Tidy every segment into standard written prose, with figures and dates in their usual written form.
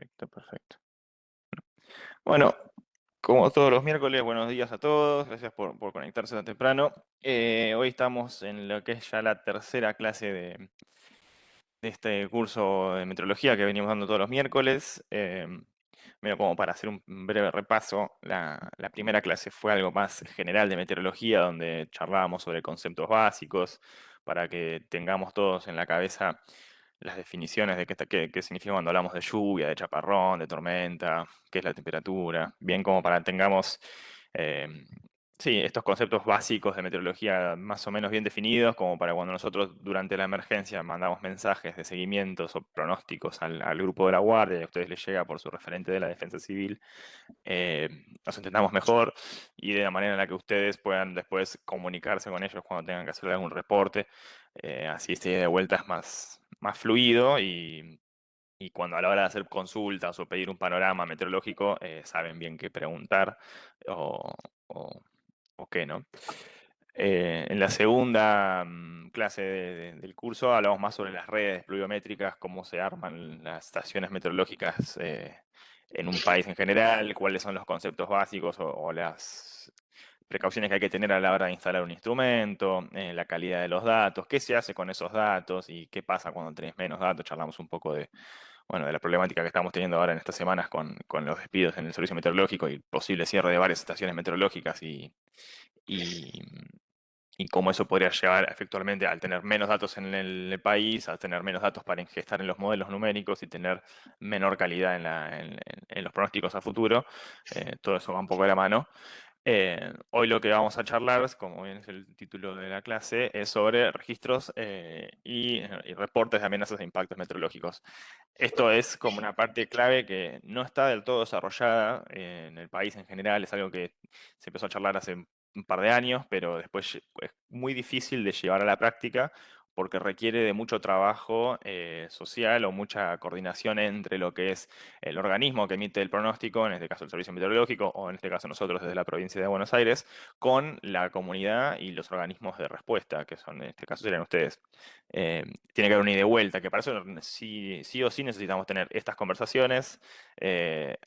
Perfecto, perfecto. Bueno, como todos los miércoles, buenos días a todos. Gracias por conectarse tan temprano. Hoy estamos en lo que es ya la tercera clase de este curso de meteorología que venimos dando todos los miércoles. Mira, como para hacer un breve repaso, la primera clase fue algo más general de meteorología, donde charlábamos sobre conceptos básicos, para que tengamos todos en la cabeza las definiciones de qué significa cuando hablamos de lluvia, de chaparrón, de tormenta, qué es la temperatura, bien como para tengamos eh, sí, estos conceptos básicos de meteorología más o menos bien definidos, como para cuando nosotros durante la emergencia mandamos mensajes de seguimientos o pronósticos al grupo de la Guardia y a ustedes les llega por su referente de la Defensa Civil, eh, nos entendamos mejor y de la manera en la que ustedes puedan después comunicarse con ellos cuando tengan que hacer algún reporte, así este ida de vuelta es más fluido y cuando a la hora de hacer consultas o pedir un panorama meteorológico, saben bien qué preguntar o, o- o qué, ¿no? En la segunda clase del curso hablamos más sobre las redes pluviométricas, cómo se arman las estaciones meteorológicas en un país en general, cuáles son los conceptos básicos o las precauciones que hay que tener a la hora de instalar un instrumento, la calidad de los datos, qué se hace con esos datos y qué pasa cuando tenés menos datos. Charlamos un poco bueno, de la problemática que estamos teniendo ahora en estas semanas con los despidos en el servicio meteorológico y el posible cierre de varias estaciones meteorológicas y, y cómo eso podría llevar efectualmente al tener menos datos en el país, al tener menos datos para ingestar en los modelos numéricos y tener menor calidad en los pronósticos a futuro. Todo eso va un poco de la mano. Hoy lo que vamos a charlar, como bien es el título de la clase, es sobre registros y reportes de amenazas de impactos meteorológicos. Esto es como una parte clave que no está del todo desarrollada en el país en general, es algo que se empezó a charlar hace un par de años, pero después es muy difícil de llevar a la práctica porque requiere de mucho trabajo social o mucha coordinación entre lo que es el organismo que emite el pronóstico, en este caso el Servicio Meteorológico, o en este caso nosotros desde la provincia de Buenos Aires, con la comunidad y los organismos de respuesta, que son en este caso serían ustedes. Tiene que haber una ida y vuelta, que para eso sí o sí necesitamos tener estas conversaciones,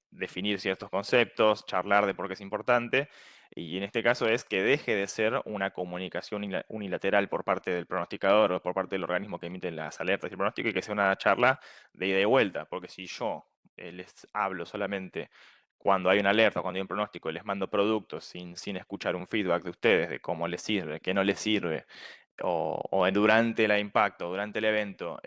definir ciertos conceptos, charlar de por qué es importante, y en este caso es que deje de ser una comunicación unilateral por parte del pronosticador o por parte del organismo que emite las alertas y el pronóstico y que sea una charla de ida y vuelta, porque si yo les hablo solamente cuando hay una alerta, cuando hay un pronóstico, y les mando productos sin escuchar un feedback de ustedes de cómo les sirve, qué no les sirve, o durante el impacto, durante el evento,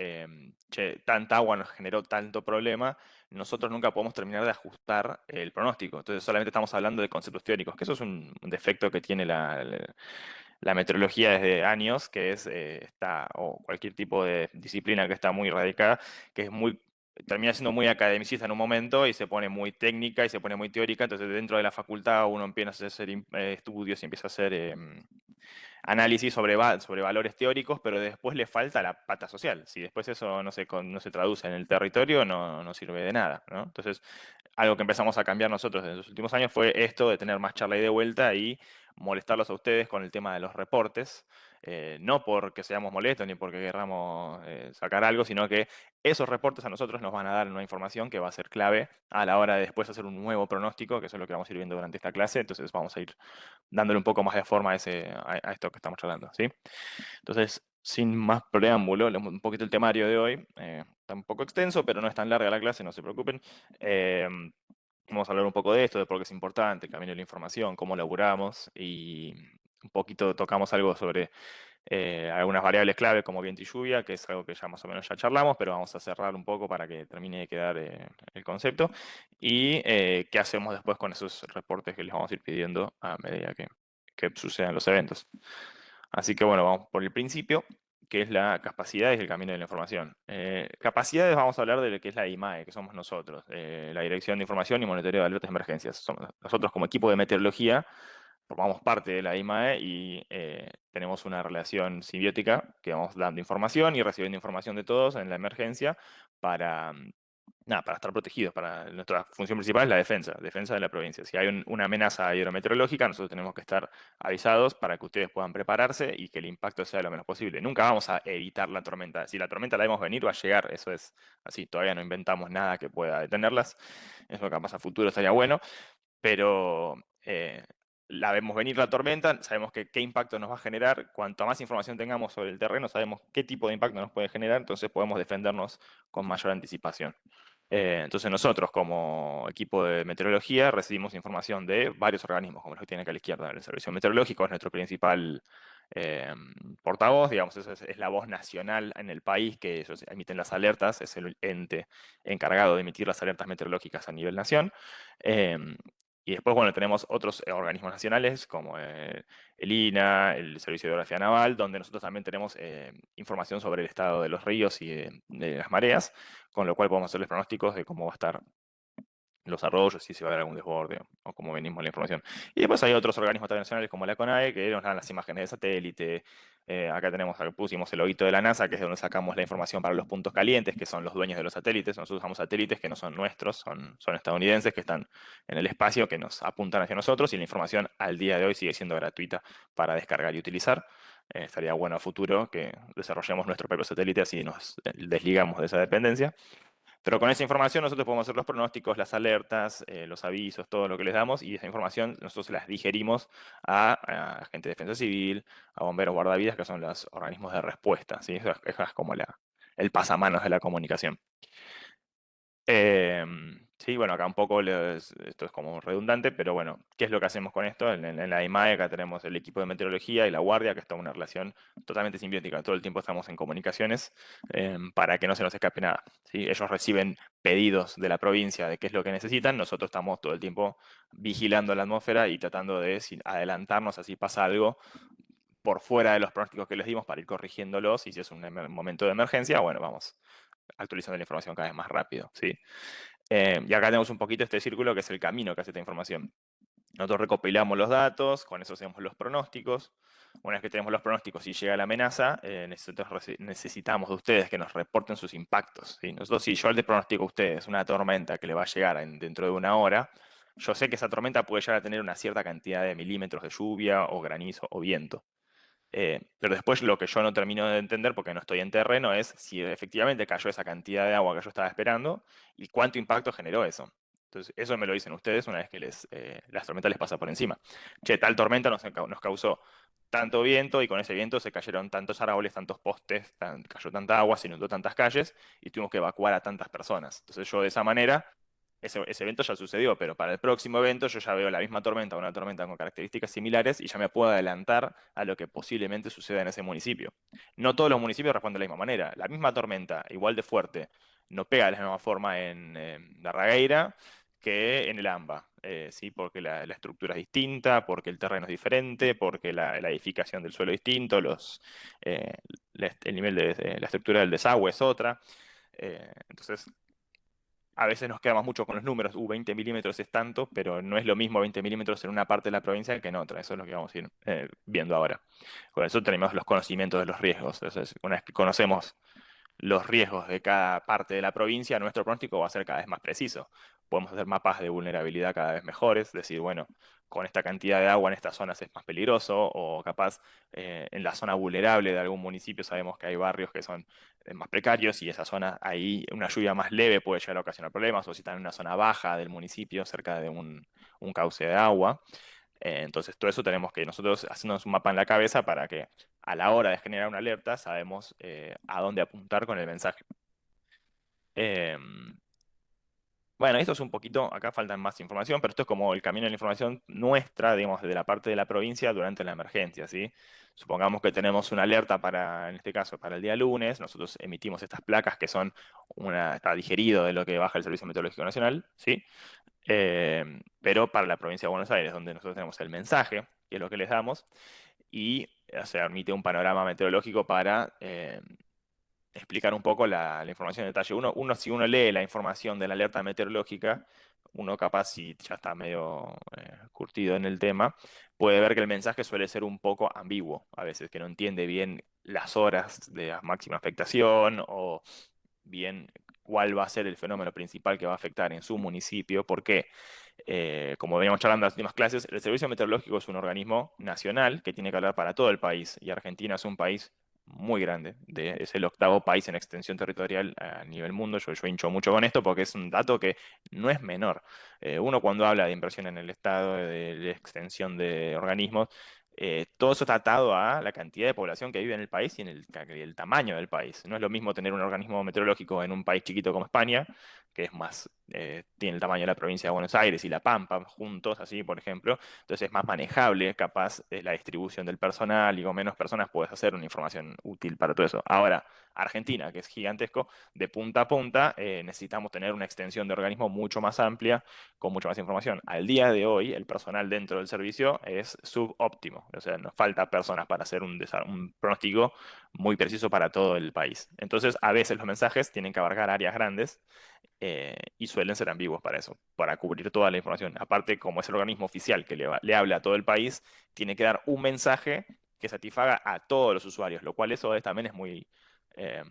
che, tanta agua nos generó tanto problema, nosotros nunca podemos terminar de ajustar el pronóstico. Entonces solamente estamos hablando de conceptos teóricos, que eso es un defecto que tiene la meteorología desde años, que es o cualquier tipo de disciplina que está muy radicada, que es muy termina siendo muy academicista en un momento y se pone muy técnica y se pone muy teórica, entonces dentro de la facultad uno empieza a hacer estudios y empieza a hacer análisis sobre valores teóricos, pero después le falta la pata social. Si después eso no se traduce en el territorio, no sirve de nada, ¿no? Entonces, algo que empezamos a cambiar nosotros en los últimos años fue esto de tener más charla y de vuelta y molestarlos a ustedes con el tema de los reportes, no porque seamos molestos ni porque querramos sacar algo, sino que esos reportes a nosotros nos van a dar una información que va a ser clave a la hora de después hacer un nuevo pronóstico, que eso es lo que vamos a ir viendo durante esta clase, entonces vamos a ir dándole un poco más de forma a esto que estamos charlando, ¿sí? Entonces, sin más preámbulo, un poquito el temario de hoy, está un poco extenso, pero no es tan larga la clase, no se preocupen. Eh, Vamos a hablar un poco de esto, de por qué es importante, el camino de la información, cómo laburamos y un poquito tocamos algo sobre algunas variables clave como viento y lluvia, que es algo que ya más o menos ya charlamos, pero vamos a cerrar un poco para que termine de quedar el concepto. Y qué hacemos después con esos reportes que les vamos a ir pidiendo a medida que sucedan los eventos. Así que bueno, vamos por el principio, que es la capacidad y el camino de la información. Capacidades vamos a hablar de lo que es la IMAE, que somos nosotros, la Dirección de Información y Monitoreo de Alertas de Emergencias. Somos nosotros como equipo de meteorología formamos parte de la IMAE y tenemos una relación simbiótica que vamos dando información y recibiendo información de todos en la emergencia para nada, para estar protegidos. Nuestra función principal es la defensa de la provincia. Si hay una amenaza hidrometeorológica, nosotros tenemos que estar avisados para que ustedes puedan prepararse y que el impacto sea lo menos posible. Nunca vamos a evitar la tormenta. Si la tormenta la vemos venir, va a llegar. Eso es así. Todavía no inventamos nada que pueda detenerlas. Eso capaz a futuro estaría bueno, pero la vemos venir la tormenta, sabemos qué impacto nos va a generar. Cuanto más información tengamos sobre el terreno, sabemos qué tipo de impacto nos puede generar, entonces podemos defendernos con mayor anticipación. Entonces nosotros como equipo de meteorología recibimos información de varios organismos, como los que tienen acá a la izquierda. El Servicio Meteorológico es nuestro principal eh, portavoz, digamos, es la voz nacional en el país que ellos emiten las alertas, es el ente encargado de emitir las alertas meteorológicas a nivel nación. Eh, y después, bueno, tenemos otros organismos nacionales como el INA, el Servicio de Geografía Naval, donde nosotros también tenemos información sobre el estado de los ríos y de las mareas, con lo cual podemos hacerles pronósticos de cómo va a estar los arroyos, si se va a dar algún desborde o cómo venimos la información. Y después hay otros organismos internacionales como la CONAE que nos dan las imágenes de satélite. Acá pusimos el loguito de la NASA, que es de donde sacamos la información para los puntos calientes, que son los dueños de los satélites. Nosotros usamos satélites que no son nuestros, son estadounidenses, que están en el espacio, que nos apuntan hacia nosotros y la información al día de hoy sigue siendo gratuita para descargar y utilizar. Estaría bueno a futuro que desarrollemos nuestro propio satélite, así nos desligamos de esa dependencia. Pero con esa información nosotros podemos hacer los pronósticos, las alertas, los avisos, todo lo que les damos, y esa información nosotros se las digerimos a gente de defensa civil, a bomberos, guardavidas, que son los organismos de respuesta, ¿sí? Eso es como el pasamanos de la comunicación. Sí, bueno, acá un poco esto es como redundante, pero bueno, ¿qué es lo que hacemos con esto? En la IMAE acá tenemos el equipo de meteorología y la guardia, que está en una relación totalmente simbiótica. Todo el tiempo estamos en comunicaciones para que no se nos escape nada, ¿sí? Ellos reciben pedidos de la provincia de qué es lo que necesitan, nosotros estamos todo el tiempo vigilando la atmósfera y tratando de adelantarnos así pasa algo por fuera de los pronósticos que les dimos para ir corrigiéndolos y si es un momento de emergencia, bueno, vamos actualizando la información cada vez más rápido, ¿sí? Y acá tenemos un poquito este círculo que es el camino que hace esta información. Nosotros recopilamos los datos, con eso hacemos los pronósticos. Una vez que tenemos los pronósticos y llega la amenaza, nosotros necesitamos de ustedes que nos reporten sus impactos, ¿sí? Nosotros, si yo le pronostico a ustedes una tormenta que le va a llegar dentro de una hora, yo sé que esa tormenta puede llegar a tener una cierta cantidad de milímetros de lluvia o granizo o viento. Pero después lo que yo no termino de entender, porque no estoy en terreno, es si efectivamente cayó esa cantidad de agua que yo estaba esperando y cuánto impacto generó eso. Entonces, eso me lo dicen ustedes una vez que las tormentas les pasa por encima. Che, tal tormenta nos causó tanto viento y con ese viento se cayeron tantos árboles, tantos postes, cayó tanta agua, se inundó tantas calles y tuvimos que evacuar a tantas personas. Entonces yo de esa manera ese evento ya sucedió, pero para el próximo evento yo ya veo la misma tormenta, una tormenta con características similares y ya me puedo adelantar a lo que posiblemente suceda en ese municipio. No todos los municipios responden de la misma manera. La misma tormenta, igual de fuerte, no pega de la misma forma en La Ragueira que en el AMBA, ¿sí? Porque la estructura es distinta, porque el terreno es diferente, porque la edificación del suelo es distinto, eh, el nivel de la estructura del desagüe es otra. Entonces, a veces nos quedamos mucho con los números, 20 milímetros es tanto, pero no es lo mismo 20 milímetros en una parte de la provincia que en otra. Eso es lo que vamos a ir viendo ahora. Con eso tenemos los conocimientos de los riesgos. Entonces, una vez que conocemos los riesgos de cada parte de la provincia, nuestro pronóstico va a ser cada vez más preciso. Podemos hacer mapas de vulnerabilidad cada vez mejores, decir, bueno, con esta cantidad de agua en estas zonas es más peligroso, o capaz en la zona vulnerable de algún municipio sabemos que hay barrios que son más precarios y esa zona ahí una lluvia más leve puede llegar a ocasionar problemas, o si están en una zona baja del municipio, cerca de un cauce de agua. Entonces, todo eso tenemos que nosotros hacernos un mapa en la cabeza para que a la hora de generar una alerta sabemos a dónde apuntar con el mensaje. Eh, bueno, esto es un poquito, acá falta más información, pero esto es como el camino de la información nuestra, digamos, desde la parte de la provincia durante la emergencia, ¿sí? Supongamos que tenemos una alerta para, en este caso, para el día lunes, nosotros emitimos estas placas que son está digerido de lo que baja el Servicio Meteorológico Nacional, ¿sí? Pero para la provincia de Buenos Aires, donde nosotros tenemos el mensaje, que es lo que les damos, y se emite un panorama meteorológico para explicar un poco la información en detalle. Si uno lee la información de la alerta meteorológica, uno capaz, si ya está medio curtido en el tema, puede ver que el mensaje suele ser un poco ambiguo, a veces que no entiende bien las horas de máxima afectación o bien cuál va a ser el fenómeno principal que va a afectar en su municipio, porque, como veníamos charlando en las últimas clases, el Servicio Meteorológico es un organismo nacional que tiene que hablar para todo el país, y Argentina es un país muy grande, es el octavo país en extensión territorial a nivel mundo. Yo hincho mucho con esto porque es un dato que no es menor. Uno cuando habla de inversión en el Estado, de extensión de organismos, todo eso está atado a la cantidad de población que vive en el país y en el tamaño del país. No es lo mismo tener un organismo meteorológico en un país chiquito como España, que es más, tiene el tamaño de la provincia de Buenos Aires y La Pampa juntos, así por ejemplo. Entonces es más manejable, capaz, la distribución del personal, y con menos personas puedes hacer una información útil para todo eso. Ahora, Argentina, que es gigantesco, de punta a punta, necesitamos tener una extensión de organismo mucho más amplia, con mucha más información. Al día de hoy, el personal dentro del servicio es subóptimo, o sea, nos falta personas para hacer un pronóstico muy preciso para todo el país. Entonces, a veces los mensajes tienen que abarcar áreas grandes, y suelen ser ambiguos para eso, para cubrir toda la información. Aparte, como es el organismo oficial que le habla a todo el país, tiene que dar un mensaje que satisfaga a todos los usuarios, lo cual eso también es muy... eh,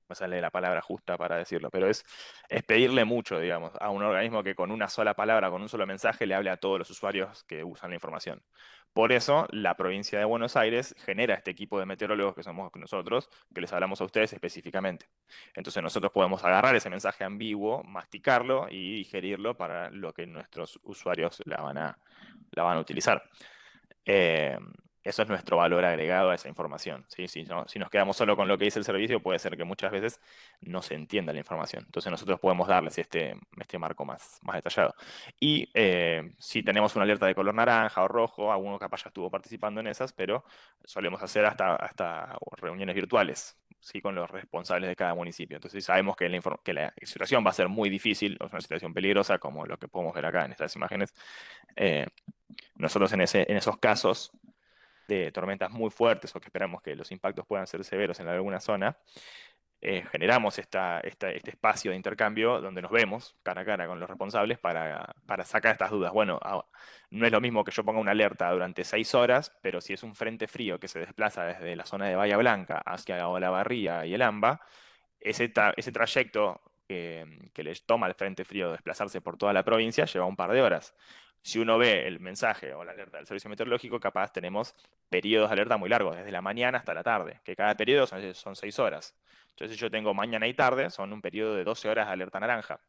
me sale la palabra justa para decirlo, pero es pedirle mucho, digamos, a un organismo que con una sola palabra, con un solo mensaje, le hable a todos los usuarios que usan la información. Por eso, la provincia de Buenos Aires genera este equipo de meteorólogos que somos nosotros, que les hablamos a ustedes específicamente. Entonces, nosotros podemos agarrar ese mensaje ambiguo, masticarlo y digerirlo para lo que nuestros usuarios la van a utilizar. Eh, Eso es nuestro valor agregado a esa información, ¿sí? Si nos quedamos solo con lo que dice el servicio, puede ser que muchas veces no se entienda la información. Entonces nosotros podemos darles este marco más detallado. Y si tenemos una alerta de color naranja o rojo, alguno capaz ya estuvo participando en esas, pero solemos hacer hasta reuniones virtuales, ¿sí? Con los responsables de cada municipio. Entonces sabemos que la situación va a ser muy difícil, o es una situación peligrosa, como lo que podemos ver acá en estas imágenes. eh, Nosotros en esos casos de tormentas muy fuertes, o que esperamos que los impactos puedan ser severos en alguna zona, generamos este espacio de intercambio donde nos vemos cara a cara con los responsables para sacar estas dudas. Bueno, no es lo mismo que yo ponga una alerta durante 6 horas, pero si es un frente frío que se desplaza desde la zona de Bahía Blanca hacia Olavarría y el AMBA, ese trayecto que les toma al frente frío desplazarse por toda la provincia lleva un par de horas. Si uno ve el mensaje o la alerta del servicio meteorológico, capaz tenemos periodos de alerta muy largos, desde la mañana hasta la tarde, que cada periodo son 6 horas. Entonces, si yo tengo mañana y tarde, son un periodo de 12 horas de alerta naranja.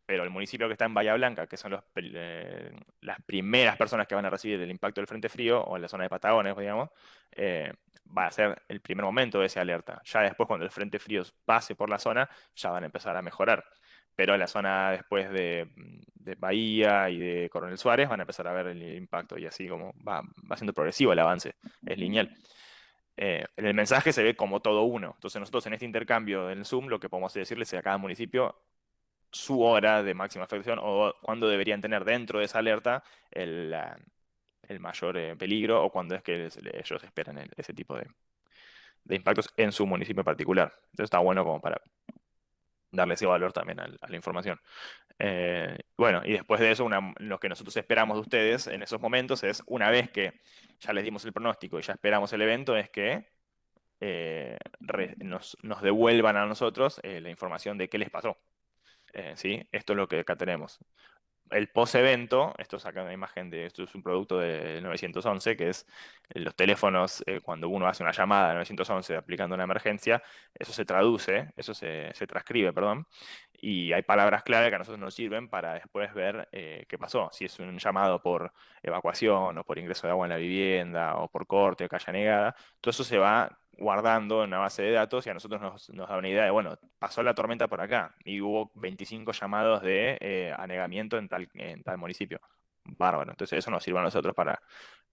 Pero el municipio que está en Bahía Blanca, que son las primeras personas que van a recibir el impacto del Frente Frío, o en la zona de Patagones, digamos, eh, va a ser el primer momento de esa alerta. Ya después, cuando el Frente Frío pase por la zona, ya van a empezar a mejorar. Pero en la zona después de Bahía y de Coronel Suárez van a empezar a ver el impacto, y así como va siendo progresivo el avance, es lineal. En el mensaje se ve como todo uno. Entonces nosotros en este intercambio en Zoom lo que podemos decirles es a cada municipio su hora de máxima afectación, o cuándo deberían tener dentro de esa alerta el mayor peligro, o cuándo es que ellos esperan ese tipo de impactos en su municipio en particular. Entonces está bueno como para darle ese valor también a la información. Bueno, y después de eso, lo que nosotros esperamos de ustedes en esos momentos es, una vez que ya les dimos el pronóstico y ya esperamos el evento, es que nos devuelvan a nosotros la información de qué les pasó. ¿Sí? Esto es lo que acá tenemos. El post-evento, esto es acá una imagen esto es un producto de 911, que es los teléfonos, cuando uno hace una llamada a 911 aplicando una emergencia, eso se traduce, eso se transcribe, perdón, y hay palabras clave que a nosotros nos sirven para después ver qué pasó, si es un llamado por evacuación, o por ingreso de agua en la vivienda, o por corte o calle anegada. Todo eso se va guardando en una base de datos, y a nosotros nos da una idea de, bueno, pasó la tormenta por acá y hubo 25 llamados de anegamiento en tal municipio. Bárbaro. Entonces eso nos sirve a nosotros para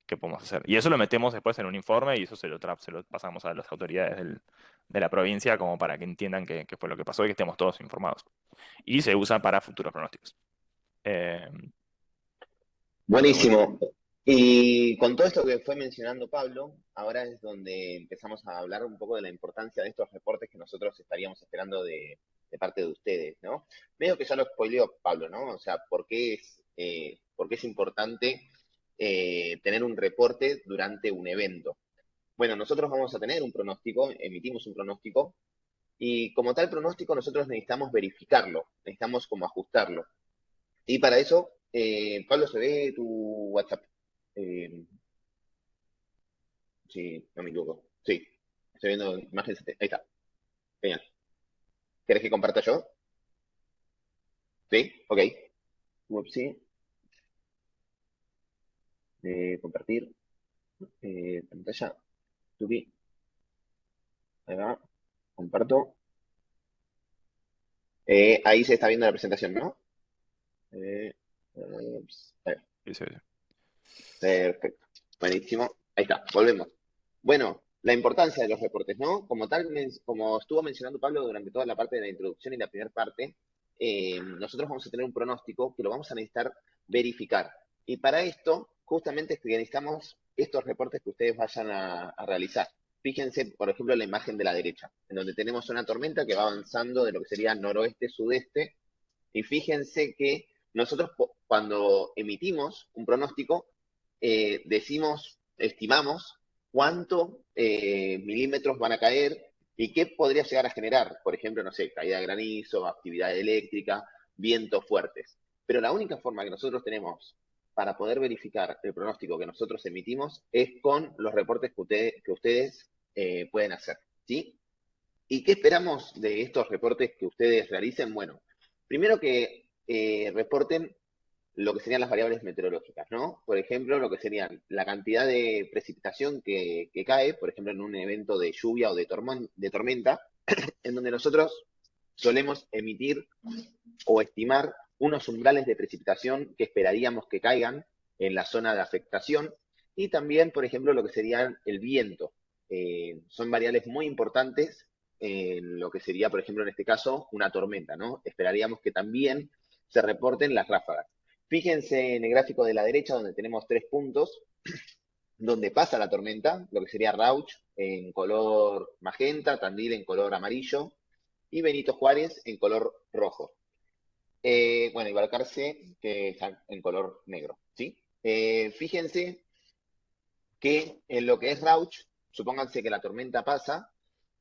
qué podemos hacer. Y eso lo metemos después en un informe, y eso se lo pasamos a las autoridades de la provincia, como para que entiendan qué fue lo que pasó y que estemos todos informados. Y se usa para futuros pronósticos. Eh, Muy bueno. Buenísimo. Y con todo esto que fue mencionando Pablo, ahora es donde empezamos a hablar un poco de la importancia de estos reportes que nosotros estaríamos esperando de parte de ustedes, ¿no? Medio que ya lo spoileó Pablo, ¿no? O sea, por qué es importante tener un reporte durante un evento? Bueno, nosotros vamos a tener un pronóstico, emitimos un pronóstico Y como tal pronóstico nosotros necesitamos verificarlo, necesitamos como ajustarlo. Y para eso, Pablo, ¿se ve tu WhatsApp? Eh, si no me equivoco. Sí, estoy viendo imágenes. Ahí está. Genial. ¿Querés que comparta yo? Sí, ok. Sí. Compartir pantalla. Tuki. Ahí va. Comparto. Ahí se está viendo la presentación, ¿no? Ahí va. Sí, sí, sí. Perfecto. Buenísimo. Ahí está. Volvemos. Bueno, la importancia de los reportes, ¿no? Como tal, como estuvo mencionando Pablo durante toda la parte de la introducción y la primera parte, nosotros vamos a tener un pronóstico que lo vamos a necesitar verificar. Y para esto, justamente es que necesitamos estos reportes que ustedes vayan a realizar. Fíjense, por ejemplo, la imagen de la derecha, en donde tenemos una tormenta que va avanzando de lo que sería noroeste-sudeste. Y fíjense que nosotros cuando emitimos un pronóstico, decimos, estimamos cuánto milímetros van a caer y qué podría llegar a generar. Por ejemplo, no sé, caída de granizo, actividad eléctrica, vientos fuertes. Pero la única forma que nosotros tenemos para poder verificar el pronóstico que nosotros emitimos es con los reportes que ustedes pueden hacer. ¿Sí? ¿Y qué esperamos de estos reportes que ustedes realicen? Bueno, primero que reporten lo que serían las variables meteorológicas, ¿no? Por ejemplo, lo que serían la cantidad de precipitación que cae, por ejemplo, en un evento de lluvia o de tormenta, en donde nosotros solemos emitir o estimar unos umbrales de precipitación que esperaríamos que caigan en la zona de afectación y también, por ejemplo, lo que sería el viento. Son variables muy importantes en lo que sería, por ejemplo, en este caso, una tormenta, ¿no? Esperaríamos que también se reporten las ráfagas. Fíjense en el gráfico de la derecha donde tenemos 3 puntos, donde pasa la tormenta, lo que sería Rauch en color magenta, Tandil en color amarillo y Benito Juárez en color rojo. Bueno, y Balcarce, que está en color negro, ¿sí? Fíjense que en lo que es Rauch, supónganse que la tormenta pasa,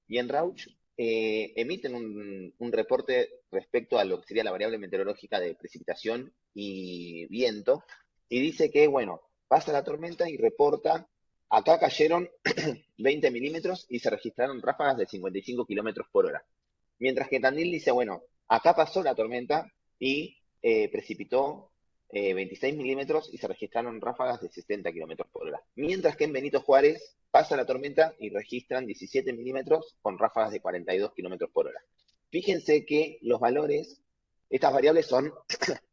y en Rauch emiten un reporte respecto a lo que sería la variable meteorológica de precipitación y viento, y dice que, bueno, pasa la tormenta y reporta, acá cayeron 20 milímetros y se registraron ráfagas de 55 kilómetros por hora. Mientras que Tandil dice, bueno, acá pasó la tormenta y precipitó 26 milímetros y se registraron ráfagas de 60 kilómetros por hora. Mientras que en Benito Juárez pasa la tormenta y registran 17 milímetros con ráfagas de 42 kilómetros por hora. Fíjense que los valores, estas variables son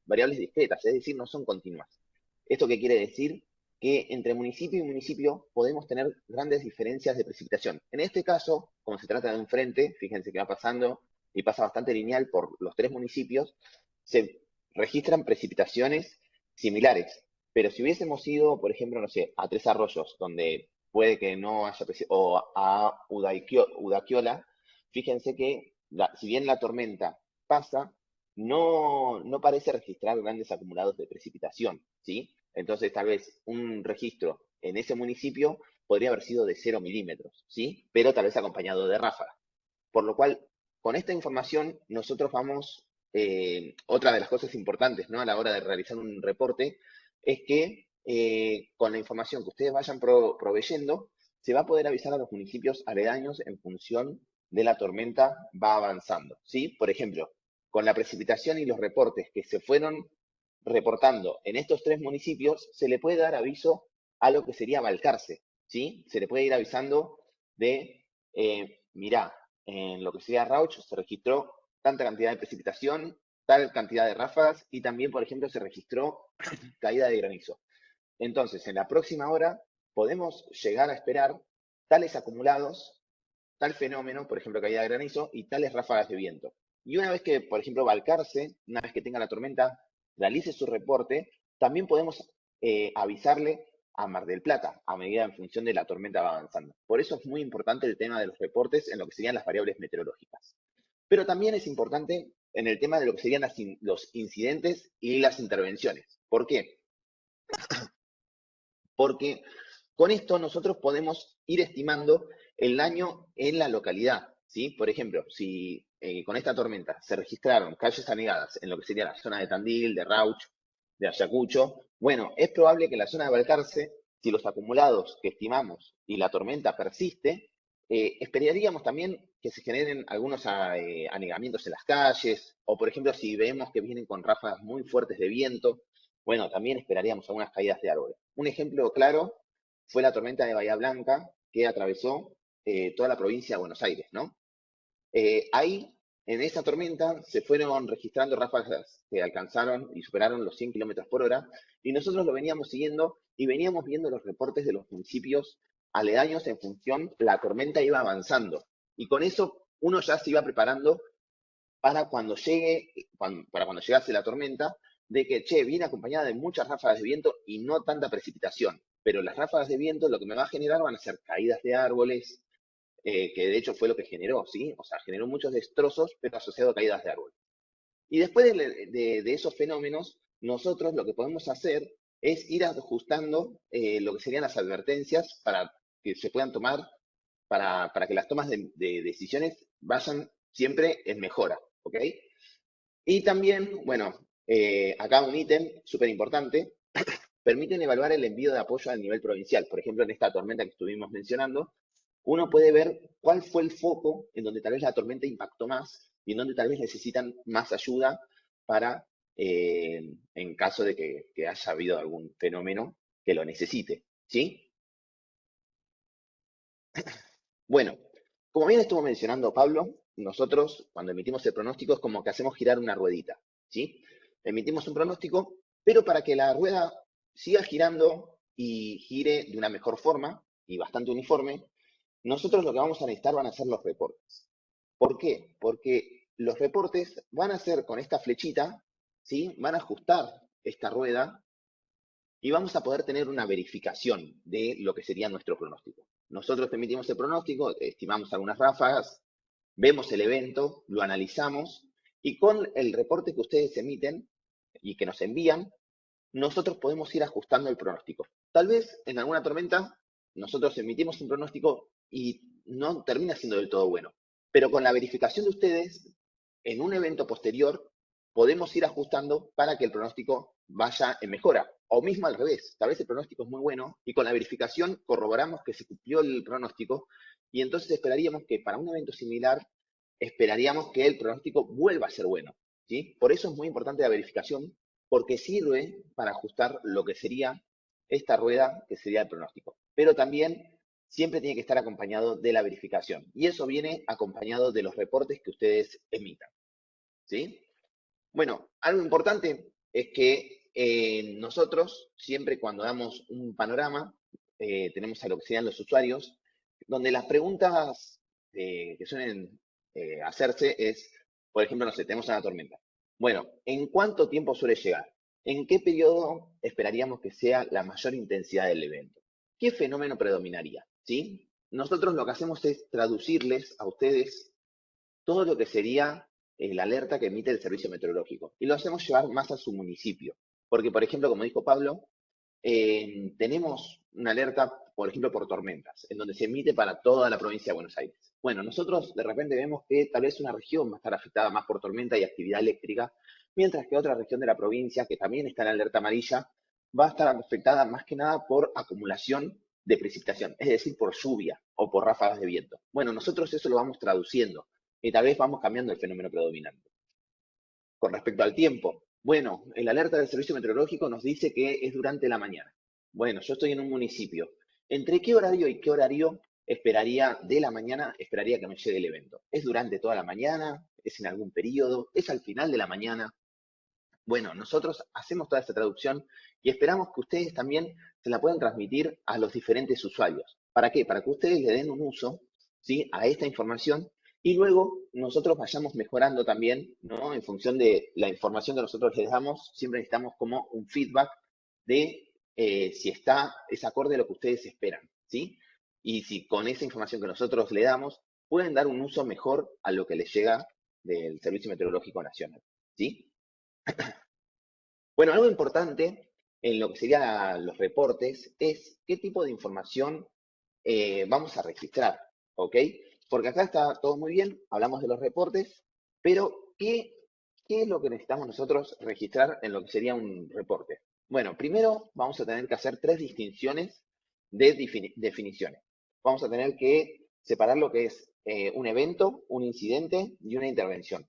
variables discretas, es decir, no son continuas. ¿Esto qué quiere decir? Que entre municipio y municipio podemos tener grandes diferencias de precipitación. En este caso, como se trata de un frente, fíjense que va pasando y pasa bastante lineal por los 3 municipios, se registran precipitaciones similares. Pero si hubiésemos ido, por ejemplo, no sé, a Tres Arroyos, donde puede que no haya o a Udaquiola, fíjense que si bien la tormenta pasa, no parece registrar grandes acumulados de precipitación, ¿sí? Entonces, tal vez un registro en ese municipio podría haber sido de 0 milímetros, ¿sí? Pero tal vez acompañado de ráfaga. Por lo cual, con esta información, nosotros vamos, otra de las cosas importantes, ¿no? A la hora de realizar un reporte, es que con la información que ustedes vayan proveyendo, se va a poder avisar a los municipios aledaños en función de la tormenta va avanzando, ¿sí? Por ejemplo, con la precipitación y los reportes que se fueron reportando en estos 3 municipios, se le puede dar aviso a lo que sería Balcarce, ¿sí? Se le puede ir avisando de, mirá, en lo que sería Rauch se registró tanta cantidad de precipitación, tal cantidad de ráfagas y también, por ejemplo, se registró caída de granizo. Entonces, en la próxima hora podemos llegar a esperar tales acumulados, tal fenómeno, por ejemplo, caída de granizo, y tales ráfagas de viento. Y una vez que, por ejemplo, Balcarce, una vez que tenga la tormenta, realice su reporte, también podemos avisarle a Mar del Plata, a medida en función de la tormenta va avanzando. Por eso es muy importante el tema de los reportes en lo que serían las variables meteorológicas. Pero también es importante en el tema de lo que serían los incidentes y las intervenciones. ¿Por qué? Porque con esto nosotros podemos ir estimando el daño en la localidad, ¿sí? Por ejemplo, si con esta tormenta se registraron calles anegadas en lo que sería la zona de Tandil, de Rauch, de Ayacucho, bueno, es probable que en la zona de Balcarce, si los acumulados que estimamos y la tormenta persiste, esperaríamos también que se generen algunos anegamientos en las calles, o por ejemplo, si vemos que vienen con ráfagas muy fuertes de viento, bueno, también esperaríamos algunas caídas de árboles. Un ejemplo claro fue la tormenta de Bahía Blanca que atravesó toda la provincia de Buenos Aires, ¿no? Ahí, en esa tormenta, se fueron registrando ráfagas que alcanzaron y superaron los 100 kilómetros por hora, y nosotros lo veníamos siguiendo y veníamos viendo los reportes de los municipios aledaños en función, la tormenta iba avanzando. Y con eso uno ya se iba preparando para cuando llegue, para cuando llegase la tormenta, de que, che, viene acompañada de muchas ráfagas de viento y no tanta precipitación. Pero las ráfagas de viento lo que me va a generar van a ser caídas de árboles, que de hecho fue lo que generó, ¿sí? O sea, generó muchos destrozos, pero asociado a caídas de árboles. Y después de esos fenómenos, nosotros lo que podemos hacer es ir ajustando lo que serían las advertencias para que se puedan tomar, para que las tomas de decisiones vayan siempre en mejora, ¿ok? Y también, bueno, acá un ítem súper importante, permiten evaluar el envío de apoyo a nivel provincial. Por ejemplo, en esta tormenta que estuvimos mencionando, uno puede ver cuál fue el foco en donde tal vez la tormenta impactó más y en donde tal vez necesitan más ayuda para, en caso de que haya habido algún fenómeno que lo necesite, ¿sí? Bueno, como bien estuvo mencionando Pablo, nosotros cuando emitimos el pronóstico es como que hacemos girar una ruedita, ¿sí? Emitimos un pronóstico, pero para que la rueda siga girando y gire de una mejor forma y bastante uniforme, nosotros lo que vamos a necesitar van a ser los reportes. ¿Por qué? Porque los reportes van a ser con esta flechita, ¿sí? Van a ajustar esta rueda y vamos a poder tener una verificación de lo que sería nuestro pronóstico. Nosotros emitimos el pronóstico, estimamos algunas ráfagas, vemos el evento, lo analizamos y con el reporte que ustedes emiten y que nos envían, nosotros podemos ir ajustando el pronóstico. Tal vez en alguna tormenta nosotros emitimos un pronóstico y no termina siendo del todo bueno, pero con la verificación de ustedes, en un evento posterior, podemos ir ajustando para que el pronóstico vaya en mejora. O mismo al revés, tal vez el pronóstico es muy bueno y con la verificación corroboramos que se cumplió el pronóstico y entonces esperaríamos que para un evento similar, esperaríamos que el pronóstico vuelva a ser bueno. ¿Sí? Por eso es muy importante la verificación, porque sirve para ajustar lo que sería esta rueda, que sería el pronóstico. Pero también siempre tiene que estar acompañado de la verificación. Y eso viene acompañado de los reportes que ustedes emitan. ¿Sí? Bueno, algo importante es que nosotros, siempre cuando damos un panorama, tenemos a lo que serían los usuarios, donde las preguntas que suelen hacerse es, por ejemplo, no sé, tenemos una tormenta. Bueno, ¿en cuánto tiempo suele llegar? ¿En qué periodo esperaríamos que sea la mayor intensidad del evento? ¿Qué fenómeno predominaría? ¿Sí? Nosotros lo que hacemos es traducirles a ustedes todo lo que sería la alerta que emite el servicio meteorológico. Y lo hacemos llevar más a su municipio. Porque, por ejemplo, como dijo Pablo, tenemos una alerta, por ejemplo, por tormentas, en donde se emite para toda la provincia de Buenos Aires. Bueno, nosotros de repente vemos que tal vez una región va a estar afectada más por tormenta y actividad eléctrica, mientras que otra región de la provincia, que también está en alerta amarilla, va a estar afectada más que nada por acumulación de precipitación, es decir, por lluvia o por ráfagas de viento. Bueno, nosotros eso lo vamos traduciendo y tal vez vamos cambiando el fenómeno predominante. Con respecto al tiempo, bueno, el alerta del servicio meteorológico nos dice que es durante la mañana. Bueno, yo estoy en un municipio. ¿Entre qué horario y qué horario esperaría de la mañana, esperaría que me llegue el evento? ¿Es durante toda la mañana? ¿Es en algún periodo? ¿Es al final de la mañana? Bueno, nosotros hacemos toda esta traducción y esperamos que ustedes también se la puedan transmitir a los diferentes usuarios. ¿Para qué? Para que ustedes le den un uso, ¿sí? A esta información y luego nosotros vayamos mejorando también, ¿no? En función de la información que nosotros les damos, siempre necesitamos como un feedback de si es acorde a lo que ustedes esperan, ¿sí? Y si con esa información que nosotros le damos pueden dar un uso mejor a lo que les llega del Servicio Meteorológico Nacional, ¿sí? Bueno, algo importante en lo que serían los reportes es qué tipo de información vamos a registrar, ¿ok? Porque acá está todo muy bien, hablamos de los reportes, pero ¿qué es lo que necesitamos nosotros registrar en lo que sería un reporte? Bueno, primero vamos a tener que hacer tres distinciones de definiciones. Vamos a tener que separar lo que es un evento, un incidente y una intervención.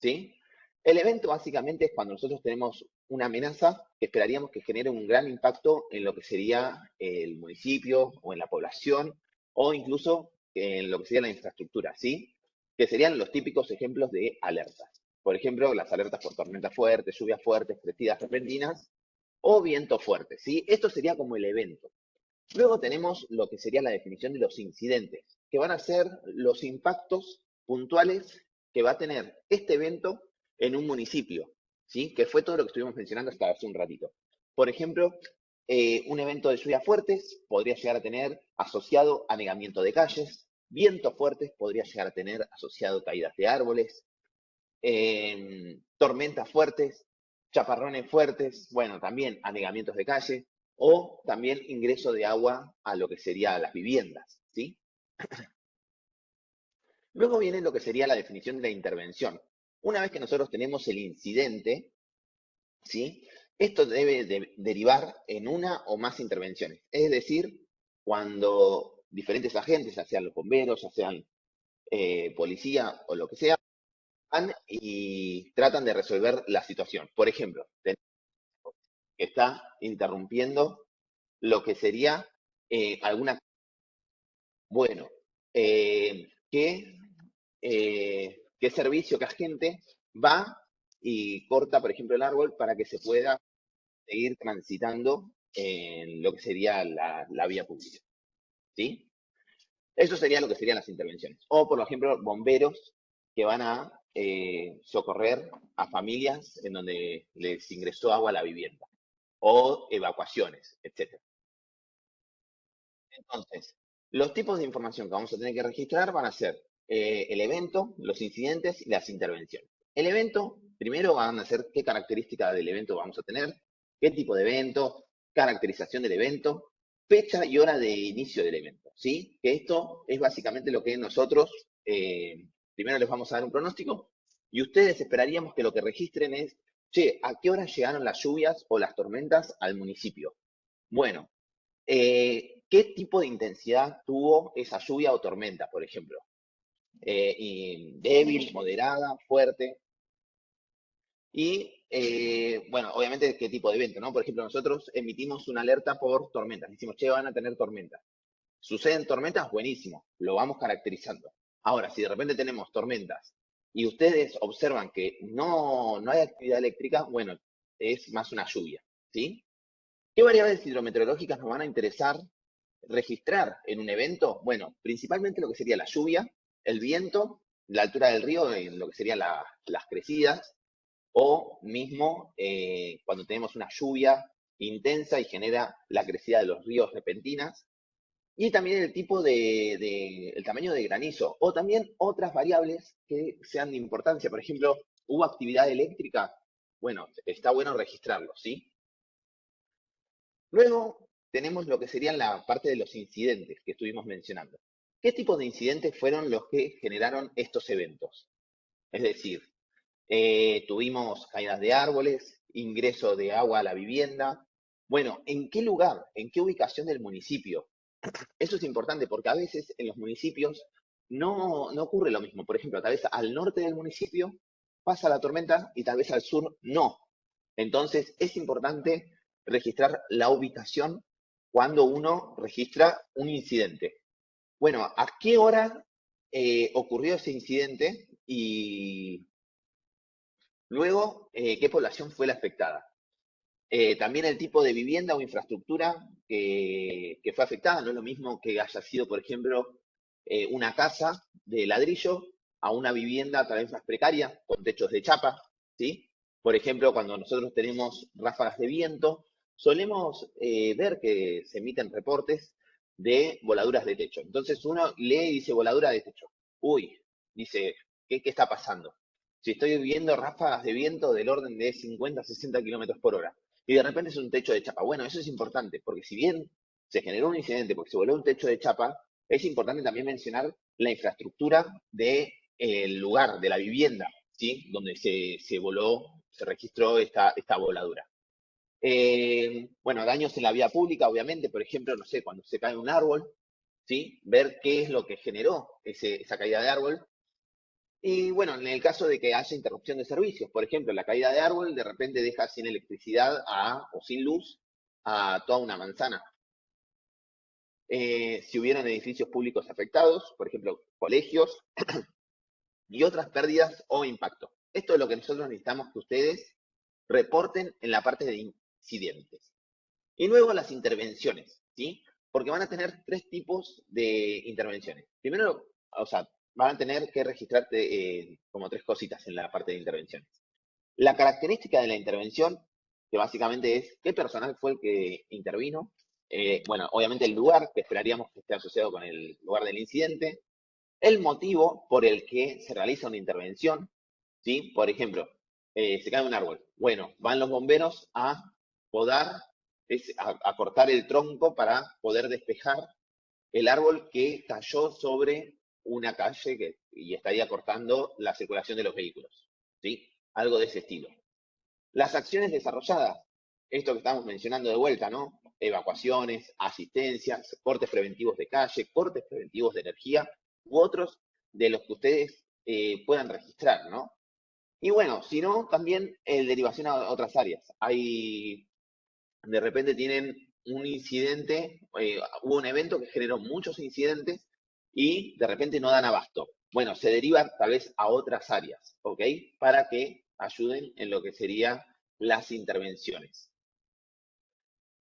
¿Sí? El evento básicamente es cuando nosotros tenemos una amenaza que esperaríamos que genere un gran impacto en lo que sería el municipio o en la población o incluso en lo que sería la infraestructura, ¿sí? Que serían los típicos ejemplos de alertas. Por ejemplo, las alertas por tormentas fuertes, lluvias fuertes, crecidas repentinas o viento fuerte, ¿sí? Esto sería como el evento. Luego tenemos lo que sería la definición de los incidentes, que van a ser los impactos puntuales que va a tener este evento en un municipio, ¿sí? Que fue todo lo que estuvimos mencionando hasta hace un ratito. Por ejemplo, un evento de lluvias fuertes podría llegar a tener asociado anegamiento de calles, vientos fuertes podría llegar a tener asociado caídas de árboles, tormentas fuertes, chaparrones fuertes, bueno, también anegamientos de calle o también ingreso de agua a lo que sería las viviendas, ¿sí? Luego viene lo que sería la definición de la intervención. Una vez que nosotros tenemos el incidente, ¿sí? Esto debe derivar en una o más intervenciones. Es decir, cuando diferentes agentes, ya sean los bomberos, ya sean policía o lo que sea, van y tratan de resolver la situación. Por ejemplo, que está interrumpiendo lo que sería alguna, bueno, qué servicio, qué agente va y corta, por ejemplo, el árbol para que se pueda seguir transitando en lo que sería la vía pública, ¿sí? Eso sería lo que serían las intervenciones. O, por ejemplo, bomberos que van a socorrer a familias en donde les ingresó agua a la vivienda. O evacuaciones, etcétera. Entonces, los tipos de información que vamos a tener que registrar van a ser el evento, los incidentes y las intervenciones. El evento, primero van a ser qué características del evento vamos a tener, qué tipo de evento, caracterización del evento, fecha y hora de inicio del evento, ¿sí? Que esto es básicamente lo que nosotros, primero les vamos a dar un pronóstico y ustedes esperaríamos que lo que registren es, che, ¿a qué hora llegaron las lluvias o las tormentas al municipio? Bueno, ¿qué tipo de intensidad tuvo esa lluvia o tormenta, por ejemplo? Y débil, moderada, fuerte. Y, bueno, obviamente, ¿qué tipo de evento, no? Por ejemplo, nosotros emitimos una alerta por tormentas. Decimos, che, van a tener tormentas. ¿Suceden tormentas? Buenísimo, lo vamos caracterizando. Ahora, si de repente tenemos tormentas y ustedes observan que no hay actividad eléctrica, bueno, es más una lluvia, ¿sí? ¿Qué variables hidrometeorológicas nos van a interesar registrar en un evento? Bueno, principalmente lo que sería la lluvia, el viento, la altura del río, en lo que serían las crecidas, o mismo cuando tenemos una lluvia intensa y genera la crecida de los ríos repentinas, y también el tipo el tamaño de granizo, o también otras variables que sean de importancia. Por ejemplo, ¿hubo actividad eléctrica? Bueno, está bueno registrarlo, ¿sí? Luego tenemos lo que serían la parte de los incidentes que estuvimos mencionando. ¿Qué tipo de incidentes fueron los que generaron estos eventos? Es decir, tuvimos caídas de árboles, ingreso de agua a la vivienda. Bueno, ¿en qué lugar, en qué ubicación del municipio? Eso es importante porque a veces en los municipios no ocurre lo mismo. Por ejemplo, tal vez al norte del municipio pasa la tormenta y tal vez al sur no. Entonces es importante registrar la ubicación cuando uno registra un incidente. Bueno, ¿a qué hora ocurrió ese incidente? Y luego, ¿qué población fue la afectada? También el tipo de vivienda o infraestructura que fue afectada. No es lo mismo que haya sido, por ejemplo, una casa de ladrillo a una vivienda tal vez más precaria, con techos de chapa, ¿sí? Por ejemplo, cuando nosotros tenemos ráfagas de viento, solemos ver que se emiten reportes de voladuras de techo. Entonces uno lee y dice voladura de techo. Uy, dice, ¿qué está pasando? Si estoy viendo ráfagas de viento del orden de 50 a 60 kilómetros por hora y de repente es un techo de chapa. Bueno, eso es importante, porque si bien se generó un incidente porque se voló un techo de chapa, es importante también mencionar la infraestructura del lugar, de la vivienda, ¿sí? Donde se voló, se registró esta voladura. Bueno, daños en la vía pública, obviamente, por ejemplo, no sé, cuando se cae un árbol, ¿sí? Ver qué es lo que generó esa caída de árbol. Y bueno, en el caso de que haya interrupción de servicios, por ejemplo, la caída de árbol de repente deja sin electricidad o sin luz a toda una manzana. Si hubieran edificios públicos afectados, por ejemplo, colegios y otras pérdidas o impacto. Esto es lo que nosotros necesitamos que ustedes reporten en la parte de incidentes. Y luego las intervenciones, ¿sí? Porque van a tener tres tipos de intervenciones. Primero, o sea, van a tener que registrarte como tres cositas en la parte de intervenciones. La característica de la intervención, que básicamente es qué personal fue el que intervino. Bueno, obviamente el lugar, que esperaríamos que esté asociado con el lugar del incidente. El motivo por el que se realiza una intervención, ¿sí? Por ejemplo, se cae un árbol. Bueno, van los bomberos a podar, a cortar el tronco para poder despejar el árbol que cayó sobre una calle y estaría cortando la circulación de los vehículos, ¿sí? Algo de ese estilo. Las acciones desarrolladas, esto que estamos mencionando de vuelta, ¿no? Evacuaciones, asistencias, cortes preventivos de calle, cortes preventivos de energía u otros de los que ustedes puedan registrar, ¿no? Y bueno, si no, también derivación a otras áreas. De repente tienen un incidente, hubo un evento que generó muchos incidentes y de repente no dan abasto. Bueno, se deriva tal vez a otras áreas, ¿ok? Para que ayuden en lo que serían las intervenciones.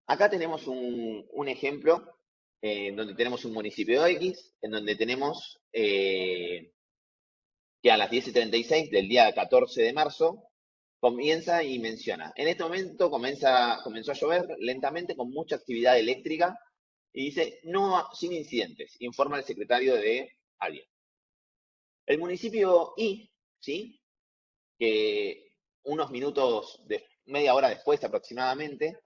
Acá tenemos un ejemplo en donde tenemos un municipio X, en donde tenemos que a las 10:36 del día 14 de marzo comienza y menciona. En este momento comenzó a llover lentamente con mucha actividad eléctrica y dice, no, sin incidentes, informa el secretario de ADIA. El municipio I, ¿sí? Que unos minutos, media hora después aproximadamente,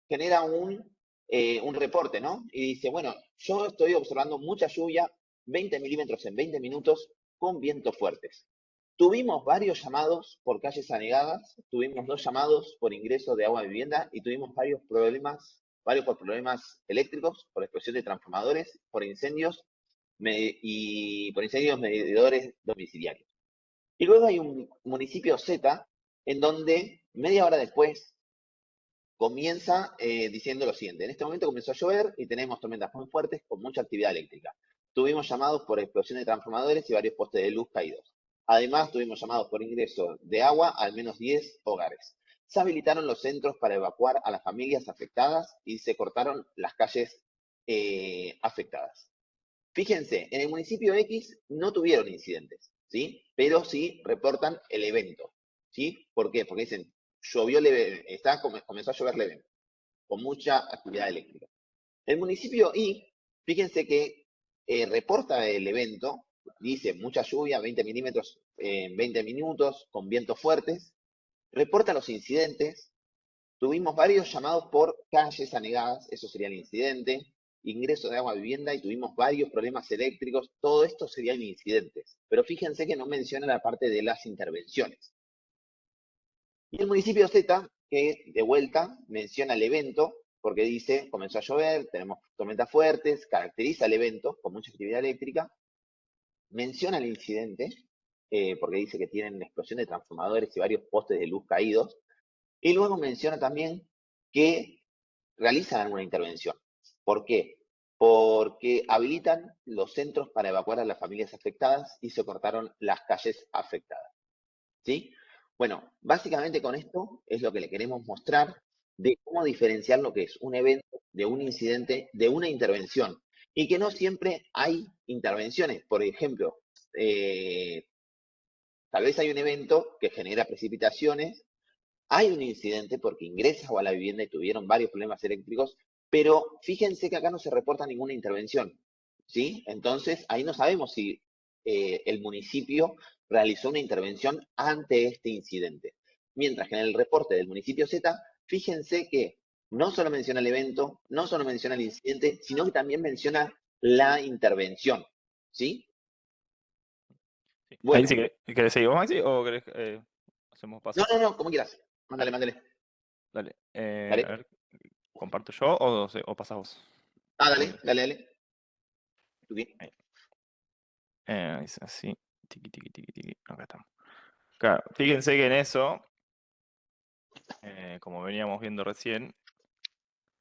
genera un reporte, ¿no? Y dice, bueno, yo estoy observando mucha lluvia, 20 milímetros en 20 minutos, con vientos fuertes. Tuvimos varios llamados por calles anegadas, tuvimos 2 llamados por ingreso de agua a vivienda y tuvimos varios por problemas eléctricos, por explosión de transformadores, por incendios y por incendios medidores domiciliarios. Y luego hay un municipio Z en donde media hora después comienza diciendo lo siguiente. En este momento comenzó a llover y tenemos tormentas muy fuertes con mucha actividad eléctrica. Tuvimos llamados por explosión de transformadores y varios postes de luz caídos. Además, tuvimos llamados por ingreso de agua a al menos 10 hogares. Se habilitaron los centros para evacuar a las familias afectadas y se cortaron las calles afectadas. Fíjense, en el municipio X no tuvieron incidentes, ¿sí? Pero sí reportan el evento, ¿sí? ¿Por qué? Porque dicen, llovió leve, comenzó a llover leve, con mucha actividad eléctrica. El municipio Y, fíjense que reporta el evento, dice mucha lluvia, 20 milímetros en 20 minutos, con vientos fuertes, reporta los incidentes, tuvimos varios llamados por calles anegadas, eso sería el incidente, ingreso de agua a vivienda y tuvimos varios problemas eléctricos, todo esto serían incidentes. Pero fíjense que no menciona la parte de las intervenciones. Y el municipio Z, que de vuelta menciona el evento, porque dice, comenzó a llover, tenemos tormentas fuertes, caracteriza el evento con mucha actividad eléctrica, menciona el incidente, porque dice que tienen explosión de transformadores y varios postes de luz caídos, y luego menciona también que realizan alguna intervención. ¿Por qué? Porque habilitan los centros para evacuar a las familias afectadas y se cortaron las calles afectadas. ¿Sí? Bueno, básicamente con esto es lo que le queremos mostrar de cómo diferenciar lo que es un evento de un incidente, de una intervención. Y que no siempre hay intervenciones. Por ejemplo, tal vez hay un evento que genera precipitaciones, hay un incidente porque ingresa a la vivienda y tuvieron varios problemas eléctricos, pero fíjense que acá no se reporta ninguna intervención, ¿sí? Entonces, ahí no sabemos si el municipio realizó una intervención ante este incidente. Mientras que en el reporte del municipio Z, fíjense que no solo menciona el evento, no solo menciona el incidente, sino que también menciona la intervención, ¿sí? Sí. Ahí Bueno, sí que seguimos, Maxi, o querés hacemos no, paso. no, no, como quieras. Mándale, mándale. Dale. A Dale. ver, ¿comparto yo o pasás vos? Ah, Como dale, quieras. dale, dale. ¿Tú qué? Ahí. Es así. Tiki, tiki, tiki, tiki. Acá estamos. Claro, fíjense que en eso, como veníamos viendo recién,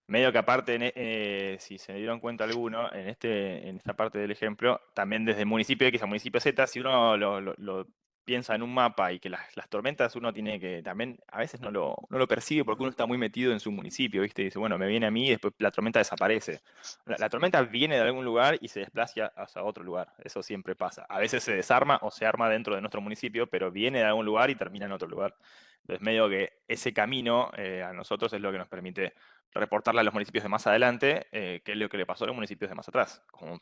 medio que aparte, si se dieron cuenta alguno, en esta parte del ejemplo, también desde municipio X a municipio Z, si uno lo piensa en un mapa y que las tormentas uno tiene que, también a veces no lo percibe porque uno está muy metido en su municipio, ¿viste? Y dice, bueno, me viene a mí y después la tormenta desaparece. La tormenta viene de algún lugar y se desplaza hacia otro lugar, eso siempre pasa. A veces se desarma o se arma dentro de nuestro municipio, pero viene de algún lugar y termina en otro lugar. Entonces, medio que ese camino a nosotros es lo que nos permite reportarle a los municipios de más adelante qué es lo que le pasó a los municipios de más atrás, como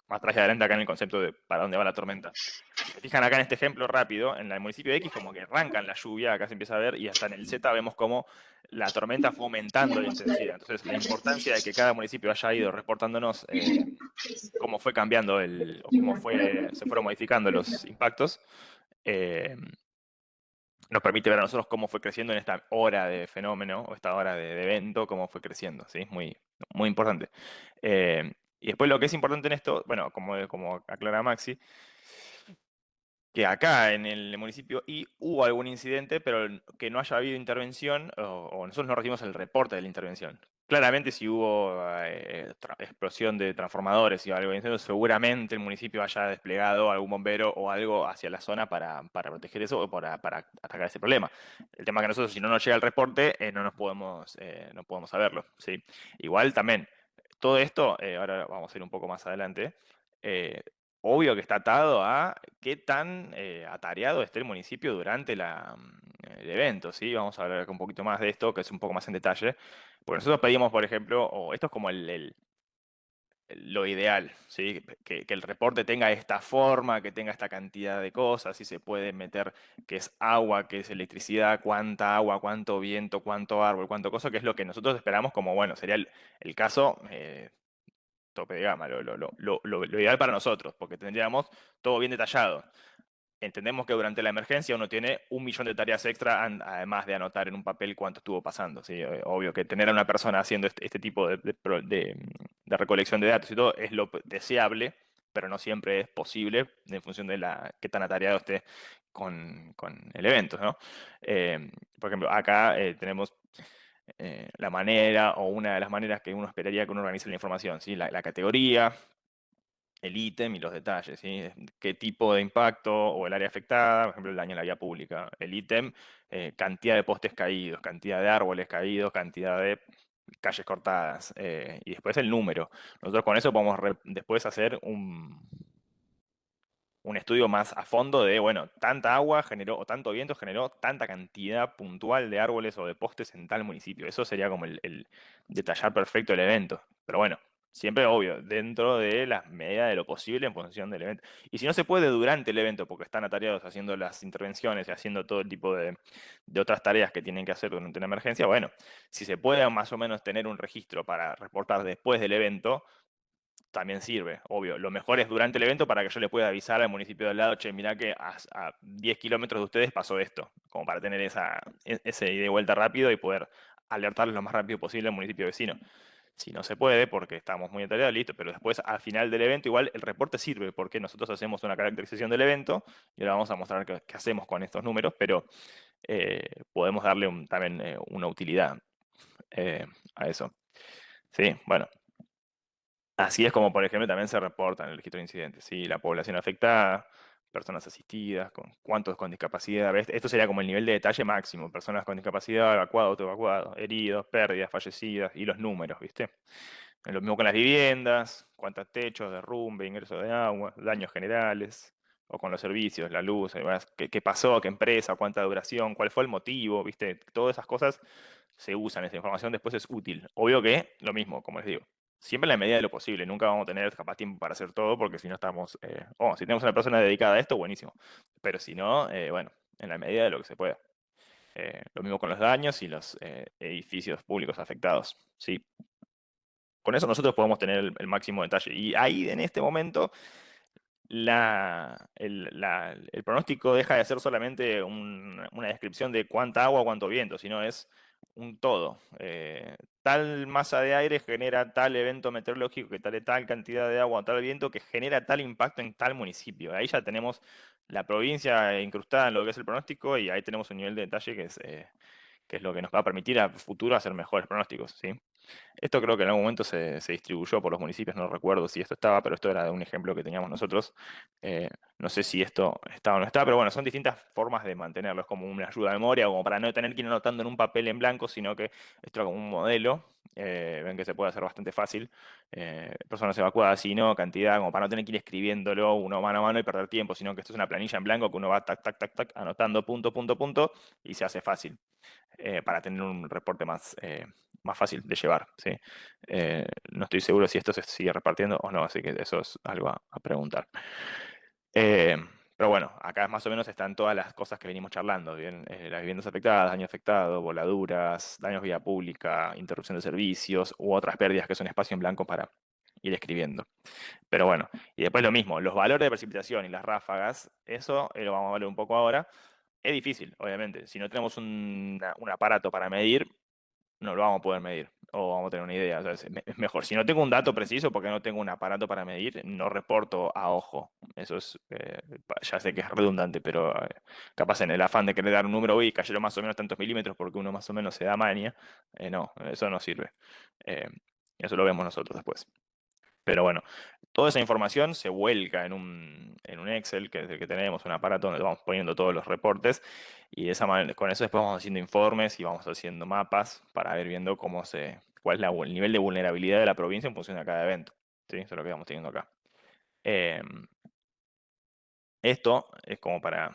más atrás y adelante acá en el concepto de para dónde va la tormenta. Si se fijan acá en este ejemplo rápido, en el municipio de X como que arrancan la lluvia, acá se empieza a ver, y hasta en el Z vemos como la tormenta fue aumentando de intensidad. Entonces, la importancia de que cada municipio haya ido reportándonos cómo fue cambiando o se fueron modificando los impactos, eh, nos permite ver a nosotros cómo fue creciendo en esta hora de fenómeno o esta hora de evento, cómo fue creciendo, ¿sí? Muy, muy importante. Y después lo que es importante en esto, bueno, como aclara Maxi, que acá en el municipio Y hubo algún incidente, pero que no haya habido intervención, o nosotros no recibimos el reporte de la intervención. Claramente si hubo explosión de transformadores y algo de incendio, seguramente el municipio haya desplegado algún bombero o algo hacia la zona para proteger eso o para atacar ese problema. El tema es que nosotros si no nos llega el reporte, no podemos saberlo, ¿sí? Igual también, todo esto, ahora vamos a ir un poco más adelante, eh, obvio que está atado a qué tan atareado esté el municipio durante el evento, ¿sí? Vamos a hablar un poquito más de esto, que es un poco más en detalle. Porque nosotros pedimos, por ejemplo, o esto es como lo ideal, ¿sí? Que el reporte tenga esta forma, que tenga esta cantidad de cosas, si se puede meter que es agua, que es electricidad, cuánta agua, cuánto viento, cuánto árbol, cuánto cosa, que es lo que nosotros esperamos como, bueno, sería el caso tope de gama, lo ideal para nosotros, porque tendríamos todo bien detallado. Entendemos que durante la emergencia uno tiene 1 millón de tareas extra, además de anotar en un papel cuánto estuvo pasando. ¿Sí? Obvio que tener a una persona haciendo este tipo de recolección de datos y todo es lo deseable, pero no siempre es posible en función de qué tan atareado esté con el evento, ¿no? Por ejemplo, acá tenemos la manera o una de las maneras que uno esperaría que uno organice la información, ¿sí? La categoría, el ítem y los detalles, ¿sí? Qué tipo de impacto o el área afectada, por ejemplo, el daño en la vía pública. El ítem, cantidad de postes caídos, cantidad de árboles caídos, cantidad de calles cortadas, y después el número. Nosotros con eso podemos después hacer un estudio más a fondo de, bueno, tanta agua generó o tanto viento generó tanta cantidad puntual de árboles o de postes en tal municipio. Eso sería como el detallar perfecto el evento. Pero bueno, siempre obvio, dentro de las medidas de lo posible en función del evento. Y si no se puede durante el evento, porque están atareados haciendo las intervenciones y haciendo todo el tipo de otras tareas que tienen que hacer durante una emergencia, bueno, si se puede más o menos tener un registro para reportar después del evento, también sirve, obvio. Lo mejor es durante el evento para que yo le pueda avisar al municipio de al lado, che, mirá que a 10 kilómetros de ustedes pasó esto, como para tener ese ida y vuelta rápido y poder alertarles lo más rápido posible al municipio vecino. Si no se puede, porque estamos muy atareados, listo, pero después al final del evento igual el reporte sirve, porque nosotros hacemos una caracterización del evento y ahora vamos a mostrar qué hacemos con estos números, pero podemos darle también una utilidad eh, a eso. Sí, bueno. Así es como, por ejemplo, también se reporta en el registro de incidentes, ¿sí? La población afectada, personas asistidas, cuántos con discapacidad. ¿Ves? Esto sería como el nivel de detalle máximo, personas con discapacidad, evacuados, autoevacuados, heridos, pérdidas, fallecidas y los números, ¿viste? Lo mismo con las viviendas, cuántos techos, derrumbe, ingreso de agua, daños generales, o con los servicios, la luz, además, qué pasó, qué empresa, cuánta duración, cuál fue el motivo, ¿viste? Todas esas cosas se usan, esa información después es útil. Obvio que lo mismo, como les digo, siempre en la medida de lo posible, nunca vamos a tener capaz tiempo para hacer todo porque si no estamos, si tenemos una persona dedicada a esto, buenísimo, pero si no, bueno, en la medida de lo que se pueda. Lo mismo con los daños y los edificios públicos afectados, ¿sí? con eso nosotros podemos tener el máximo detalle. Y ahí, en este momento, el pronóstico deja de ser solamente una descripción de cuánta agua, cuánto viento, sino es un todo. Tal masa de aire genera tal evento meteorológico que tal cantidad de agua o tal viento que genera tal impacto en tal municipio. Ahí ya tenemos la provincia incrustada en lo que es el pronóstico y ahí tenemos un nivel de detalle que es lo que nos va a permitir a futuro hacer mejores pronósticos, ¿sí? Esto creo que en algún momento se distribuyó por los municipios, no recuerdo si esto estaba, pero esto era un ejemplo que teníamos nosotros. No sé si esto está o no está, pero bueno, son distintas formas de mantenerlo. Es como una ayuda de memoria, como para no tener que ir anotando en un papel en blanco, sino que esto era como un modelo. Ven que se puede hacer bastante fácil. Personas evacuadas, si no, cantidad, como para no tener que ir escribiéndolo uno mano a mano y perder tiempo, sino que esto es una planilla en blanco que uno va tac, tac, tac, tac, anotando punto, punto, punto, y se hace fácil para tener un reporte más fácil de llevar, ¿sí? No estoy seguro si esto se sigue repartiendo o no, así que eso es algo a preguntar. Eh, pero bueno, acá más o menos están todas las cosas que venimos charlando, ¿bien? Las viviendas afectadas, daño afectado, voladuras, daños vía pública, interrupción de servicios u otras pérdidas que son espacio en blanco para ir escribiendo. Pero bueno, y después lo mismo, los valores de precipitación y las ráfagas, eso lo vamos a ver un poco ahora. Es difícil, obviamente. Si no tenemos un aparato para medir, no lo vamos a poder medir o vamos a tener una idea. O sea, es mejor. Si no tengo un dato preciso porque no tengo un aparato para medir, no reporto a ojo. Eso es, ya sé que es redundante, pero capaz en el afán de querer dar un número, uy, cayeron más o menos tantos milímetros porque uno más o menos se da maña. No, eso no sirve. Eh, eso lo vemos nosotros después. Pero bueno, toda esa información se vuelca en un Excel, que es el que tenemos, un aparato donde vamos poniendo todos los reportes, y de esa manera, con eso después vamos haciendo informes y vamos haciendo mapas para ir viendo cuál es el nivel de vulnerabilidad de la provincia en función de cada evento. ¿Sí? Eso es lo que vamos teniendo acá. Eh, Esto es como para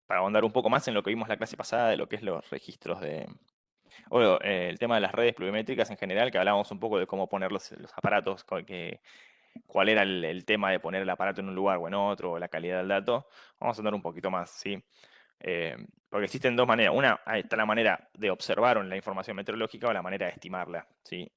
ahondar un poco más en lo que vimos la clase pasada de lo que es los registros bueno, el tema de las redes pluviométricas en general, que hablábamos un poco de cómo poner los aparatos, cuál era el tema de poner el aparato en un lugar o en otro, o la calidad del dato. Vamos a andar un poquito más, ¿sí? Porque existen dos maneras. Una, ahí está la manera de observar la información meteorológica o la manera de estimarla, ¿sí?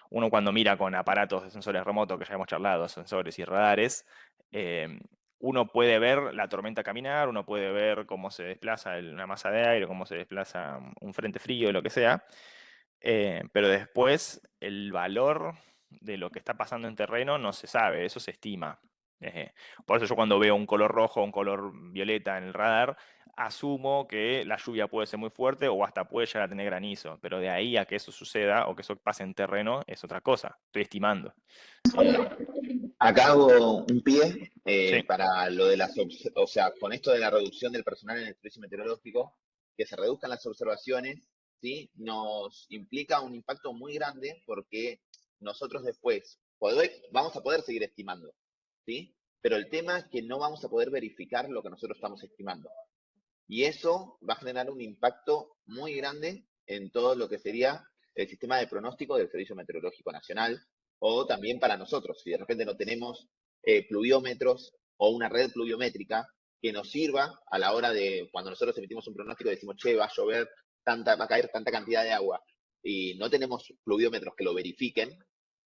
Uno cuando mira con aparatos de sensores remotos, que ya hemos charlado, sensores y radares, eh, uno puede ver la tormenta caminar, uno puede ver cómo se desplaza una masa de aire, cómo se desplaza un frente frío, lo que sea, pero después el valor de lo que está pasando en terreno no se sabe, eso se estima. Eh, por eso yo cuando veo un color rojo o un color violeta en el radar, asumo que la lluvia puede ser muy fuerte o hasta puede llegar a tener granizo, pero de ahí a que eso suceda o que eso pase en terreno es otra cosa, estoy estimando. Eh, Acá hago un pie sí, para lo de o sea, con esto de la reducción del personal en el servicio meteorológico, que se reduzcan las observaciones, ¿sí? Nos implica un impacto muy grande porque nosotros después vamos a poder seguir estimando, ¿sí? Pero el tema es que no vamos a poder verificar lo que nosotros estamos estimando. Y eso va a generar un impacto muy grande en todo lo que sería el sistema de pronóstico del Servicio Meteorológico Nacional, o también para nosotros, si de repente no tenemos pluviómetros o una red pluviométrica que nos sirva a la hora de, cuando nosotros emitimos un pronóstico, decimos, che, va a llover va a caer tanta cantidad de agua, y no tenemos pluviómetros que lo verifiquen,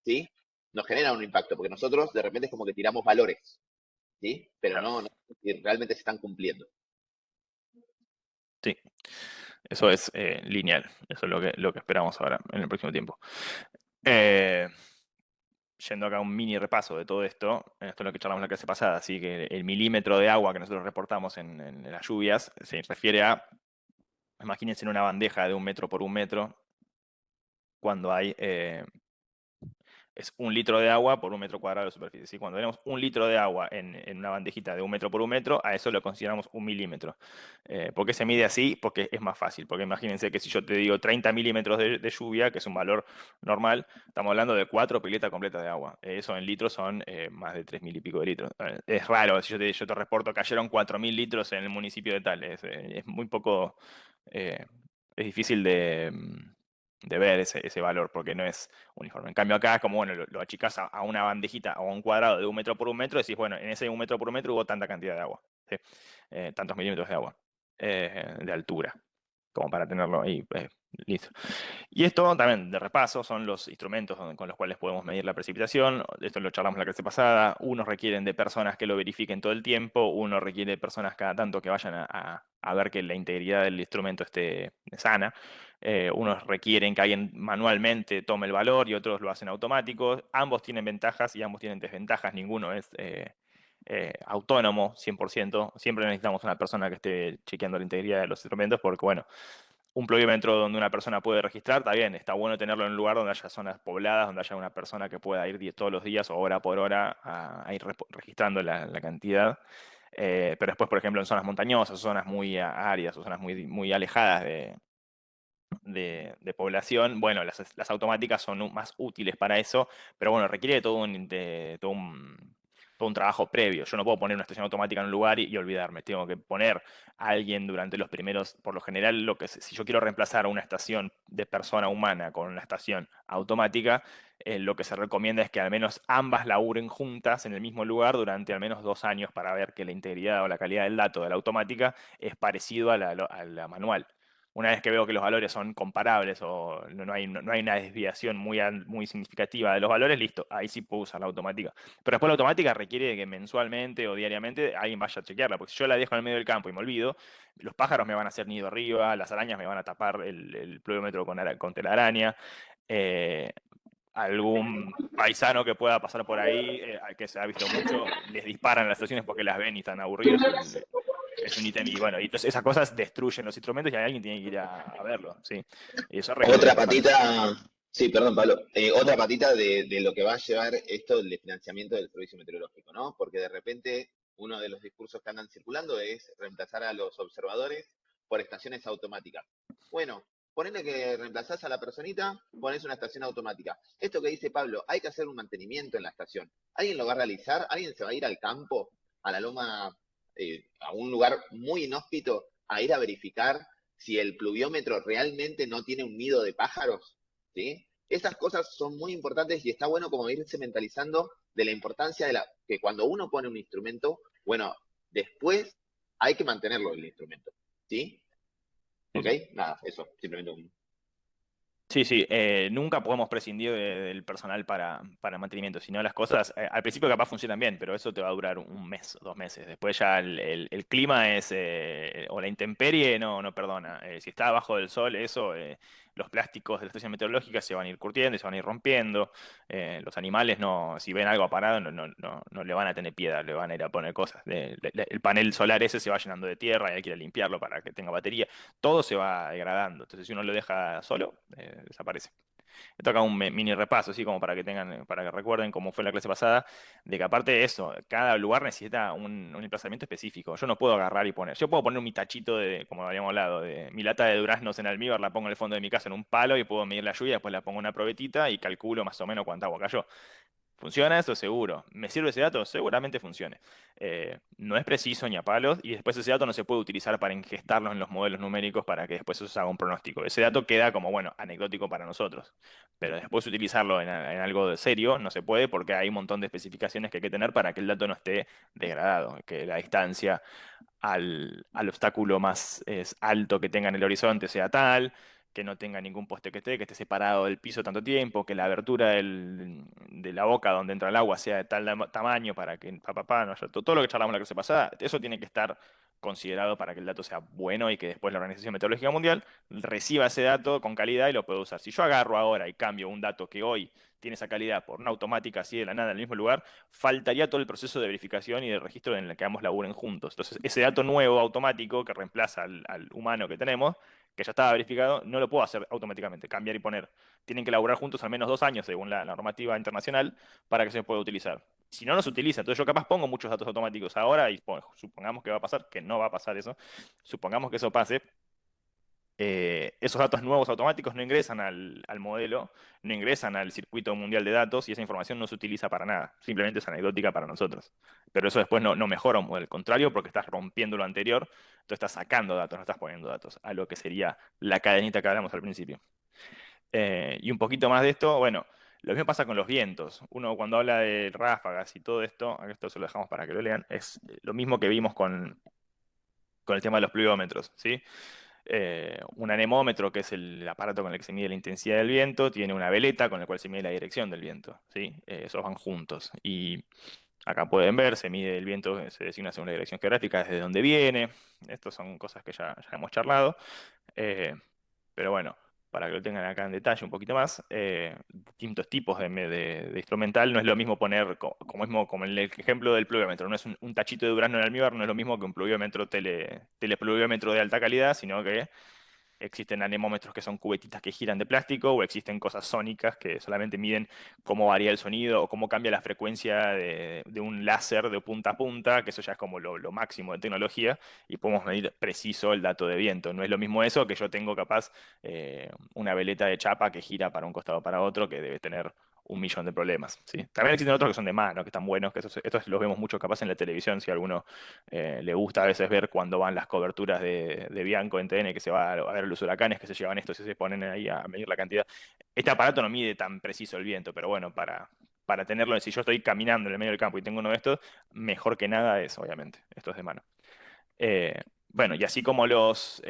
¿sí? Nos genera un impacto, porque nosotros de repente es como que tiramos valores, ¿sí? Pero claro, no realmente se están cumpliendo. sí, eso es lineal, eso es lo que esperamos ahora en el próximo tiempo. Eh, Yendo acá a un mini repaso de todo esto es lo que charlamos la clase pasada, así que el milímetro de agua que nosotros reportamos en las lluvias se refiere a, imagínense en una bandeja de 1 metro por 1 metro, cuando es 1 litro de agua por 1 metro cuadrado de superficie. ¿Sí? Cuando tenemos 1 litro de agua en una bandejita de 1 metro por 1 metro, a eso lo consideramos 1 milímetro. ¿Por qué se mide así? Porque es más fácil. Porque imagínense que si yo te digo 30 milímetros de lluvia, que es un valor normal, estamos hablando de 4 piletas completas de agua. Eso en litros son más de 3.000 y pico de litros. Es raro, si yo te reporto, cayeron 4.000 litros en el municipio de tal. Es muy poco, eh, es difícil de ver ese valor, porque no es uniforme. En cambio acá es como, bueno, lo achicás a una bandejita o a un cuadrado de 1 metro por 1 metro, decís, bueno, en ese 1 metro por 1 metro hubo tanta cantidad de agua, ¿sí? Tantos milímetros de agua de altura, como para tenerlo ahí Listo. Y esto también, de repaso, son los instrumentos con los cuales podemos medir la precipitación. Esto lo charlamos la clase pasada. Unos requieren de personas que lo verifiquen todo el tiempo, uno requiere de personas cada tanto que vayan a ver que la integridad del instrumento esté sana. Unos requieren que alguien manualmente tome el valor y otros lo hacen automático. Ambos tienen ventajas y ambos tienen desventajas. Ninguno es autónomo 100%. Siempre necesitamos una persona que esté chequeando la integridad de los instrumentos porque, bueno, un pluviómetro donde una persona puede registrar, está bien, está bueno tenerlo en un lugar donde haya zonas pobladas, donde haya una persona que pueda ir todos los días o hora por hora a ir registrando la cantidad. Pero después, por ejemplo, en zonas montañosas, zonas muy áridas o zonas muy alejadas de población, bueno, las automáticas son más útiles para eso, pero bueno, requiere de todo un trabajo previo. Yo no puedo poner una estación automática en un lugar y olvidarme. Tengo que poner a alguien durante los primeros, por lo general, si yo quiero reemplazar una estación de persona humana con una estación automática, lo que se recomienda es que al menos ambas laburen juntas en el mismo lugar durante al menos 2 años para ver que la integridad o la calidad del dato de la automática es parecido a la manual. Una vez que veo que los valores son comparables o no hay una desviación muy significativa de los valores, listo, ahí sí puedo usar la automática. Pero después la automática requiere de que mensualmente o diariamente alguien vaya a chequearla, porque si yo la dejo en el medio del campo y me olvido, los pájaros me van a hacer nido arriba, las arañas me van a tapar el pluviómetro con telaraña, eh, algún paisano que pueda pasar por ahí, que se ha visto mucho, les disparan las estaciones porque las ven y están aburridos. Es un ítem y bueno, y entonces esas cosas destruyen los instrumentos y alguien tiene que ir a verlo, ¿sí? Y eso requiere de Otra personas. patita, sí, perdón, Pablo, otra patita de lo que va a llevar esto del financiamiento del servicio meteorológico, ¿no? Porque de repente uno de los discursos que andan circulando es reemplazar a los observadores por estaciones automáticas. Bueno, ponele que reemplazás a la personita, pones una estación automática. Esto que dice Pablo, hay que hacer un mantenimiento en la estación. ¿Alguien lo va a realizar? ¿Alguien se va a ir al campo, a la loma, a un lugar muy inhóspito, a ir a verificar si el pluviómetro realmente no tiene un nido de pájaros? ¿Sí? Esas cosas son muy importantes y está bueno como irse mentalizando de la importancia que cuando uno pone un instrumento, bueno, después hay que mantenerlo el instrumento. ¿Sí? Sí, ¿Ok? sí. Nada, eso, simplemente un... Sí, sí, nunca podemos prescindir del personal para mantenimiento, si no las cosas, al principio capaz funcionan bien, pero eso te va a durar un mes, 2 meses. Después ya el clima o la intemperie no perdona. Si está abajo del sol, los plásticos de la estación meteorológica se van a ir curtiendo y se van a ir rompiendo. Los animales no, si ven algo parado, no le van a tener piedad, le van a ir a poner cosas. El panel solar ese se va llenando de tierra y hay que ir a limpiarlo para que tenga batería, todo se va degradando. Entonces, si uno lo deja solo, desaparece. Esto acá un mini repaso, así como para que recuerden cómo fue la clase pasada, de que aparte de eso, cada lugar necesita un emplazamiento específico. Yo no puedo agarrar y poner. Yo puedo poner mi tachito como habíamos hablado, de mi lata de duraznos en almíbar, la pongo en el fondo de mi casa en un palo y puedo medir la lluvia, después la pongo en una probetita y calculo más o menos cuánta agua cayó. ¿Funciona eso? Seguro. ¿Me sirve ese dato? Seguramente funcione. No es preciso ni a palos y después ese dato no se puede utilizar para ingestarlo en los modelos numéricos para que después eso se haga un pronóstico. Ese dato queda como, bueno, anecdótico para nosotros. Pero después utilizarlo en algo de serio no se puede porque hay un montón de especificaciones que hay que tener para que el dato no esté degradado, que la distancia al obstáculo más alto que tenga en el horizonte sea tal, que no tenga ningún poste que esté separado del piso tanto tiempo, que la abertura de la boca donde entra el agua sea de tal tamaño para que no haya todo lo que charlamos la clase pasada, eso tiene que estar considerado para que el dato sea bueno y que después la Organización Meteorológica Mundial reciba ese dato con calidad y lo pueda usar. Si yo agarro ahora y cambio un dato que hoy tiene esa calidad por una automática así de la nada en el mismo lugar, faltaría todo el proceso de verificación y de registro en el que ambos laburen juntos. Entonces, ese dato nuevo automático que reemplaza al humano que tenemos, que ya estaba verificado, no lo puedo hacer automáticamente, cambiar y poner. Tienen que laburar juntos al menos 2 años, según la normativa internacional, para que se pueda utilizar. Si no, no se utiliza. Entonces, yo capaz pongo muchos datos automáticos ahora y supongamos que va a pasar, que no va a pasar eso. Supongamos que eso pase, esos datos nuevos automáticos no ingresan al modelo, no ingresan al circuito mundial de datos y esa información no se utiliza para nada, simplemente es anecdótica para nosotros. Pero eso después no mejora un modelo, al contrario, porque estás rompiendo lo anterior, tú estás sacando datos, no estás poniendo datos, a lo que sería la cadenita que hablamos al principio. Y un poquito más de esto, bueno, lo mismo pasa con los vientos. Uno cuando habla de ráfagas y todo esto, esto se lo dejamos para que lo lean, es lo mismo que vimos con el tema de los pluviómetros, ¿sí? Un anemómetro, que es el aparato con el que se mide la intensidad del viento, tiene una veleta con la cual se mide la dirección del viento, ¿sí? Esos van juntos. Y acá pueden ver, se mide el viento, se designa según la dirección geográfica, desde donde viene. Estas son cosas que ya hemos charlado. Eh, pero bueno, para que lo tengan acá en detalle un poquito más, distintos tipos de instrumental, no es lo mismo poner, como en el ejemplo del pluviómetro, no es un tachito de durazno en almíbar, no es lo mismo que un pluviómetro telepluviómetro de alta calidad, sino que existen anemómetros que son cubetitas que giran de plástico, o existen cosas sónicas que solamente miden cómo varía el sonido o cómo cambia la frecuencia de un láser de punta a punta, que eso ya es como lo máximo de tecnología, y podemos medir preciso el dato de viento. No es lo mismo eso que yo tengo capaz una veleta de chapa que gira para un costado o para otro, que debe tener un millón de problemas, ¿sí? También existen otros que son de mano, que están buenos, que estos los vemos mucho capaz en la televisión, si a alguno le gusta a veces ver cuando van las coberturas de Bianco en TN, que se va a ver los huracanes que se llevan estos y se ponen ahí a medir la cantidad. Este aparato no mide tan preciso el viento, pero bueno, para tenerlo, si yo estoy caminando en el medio del campo y tengo uno de estos, mejor que nada es, obviamente, esto es de mano. Bueno, y así como los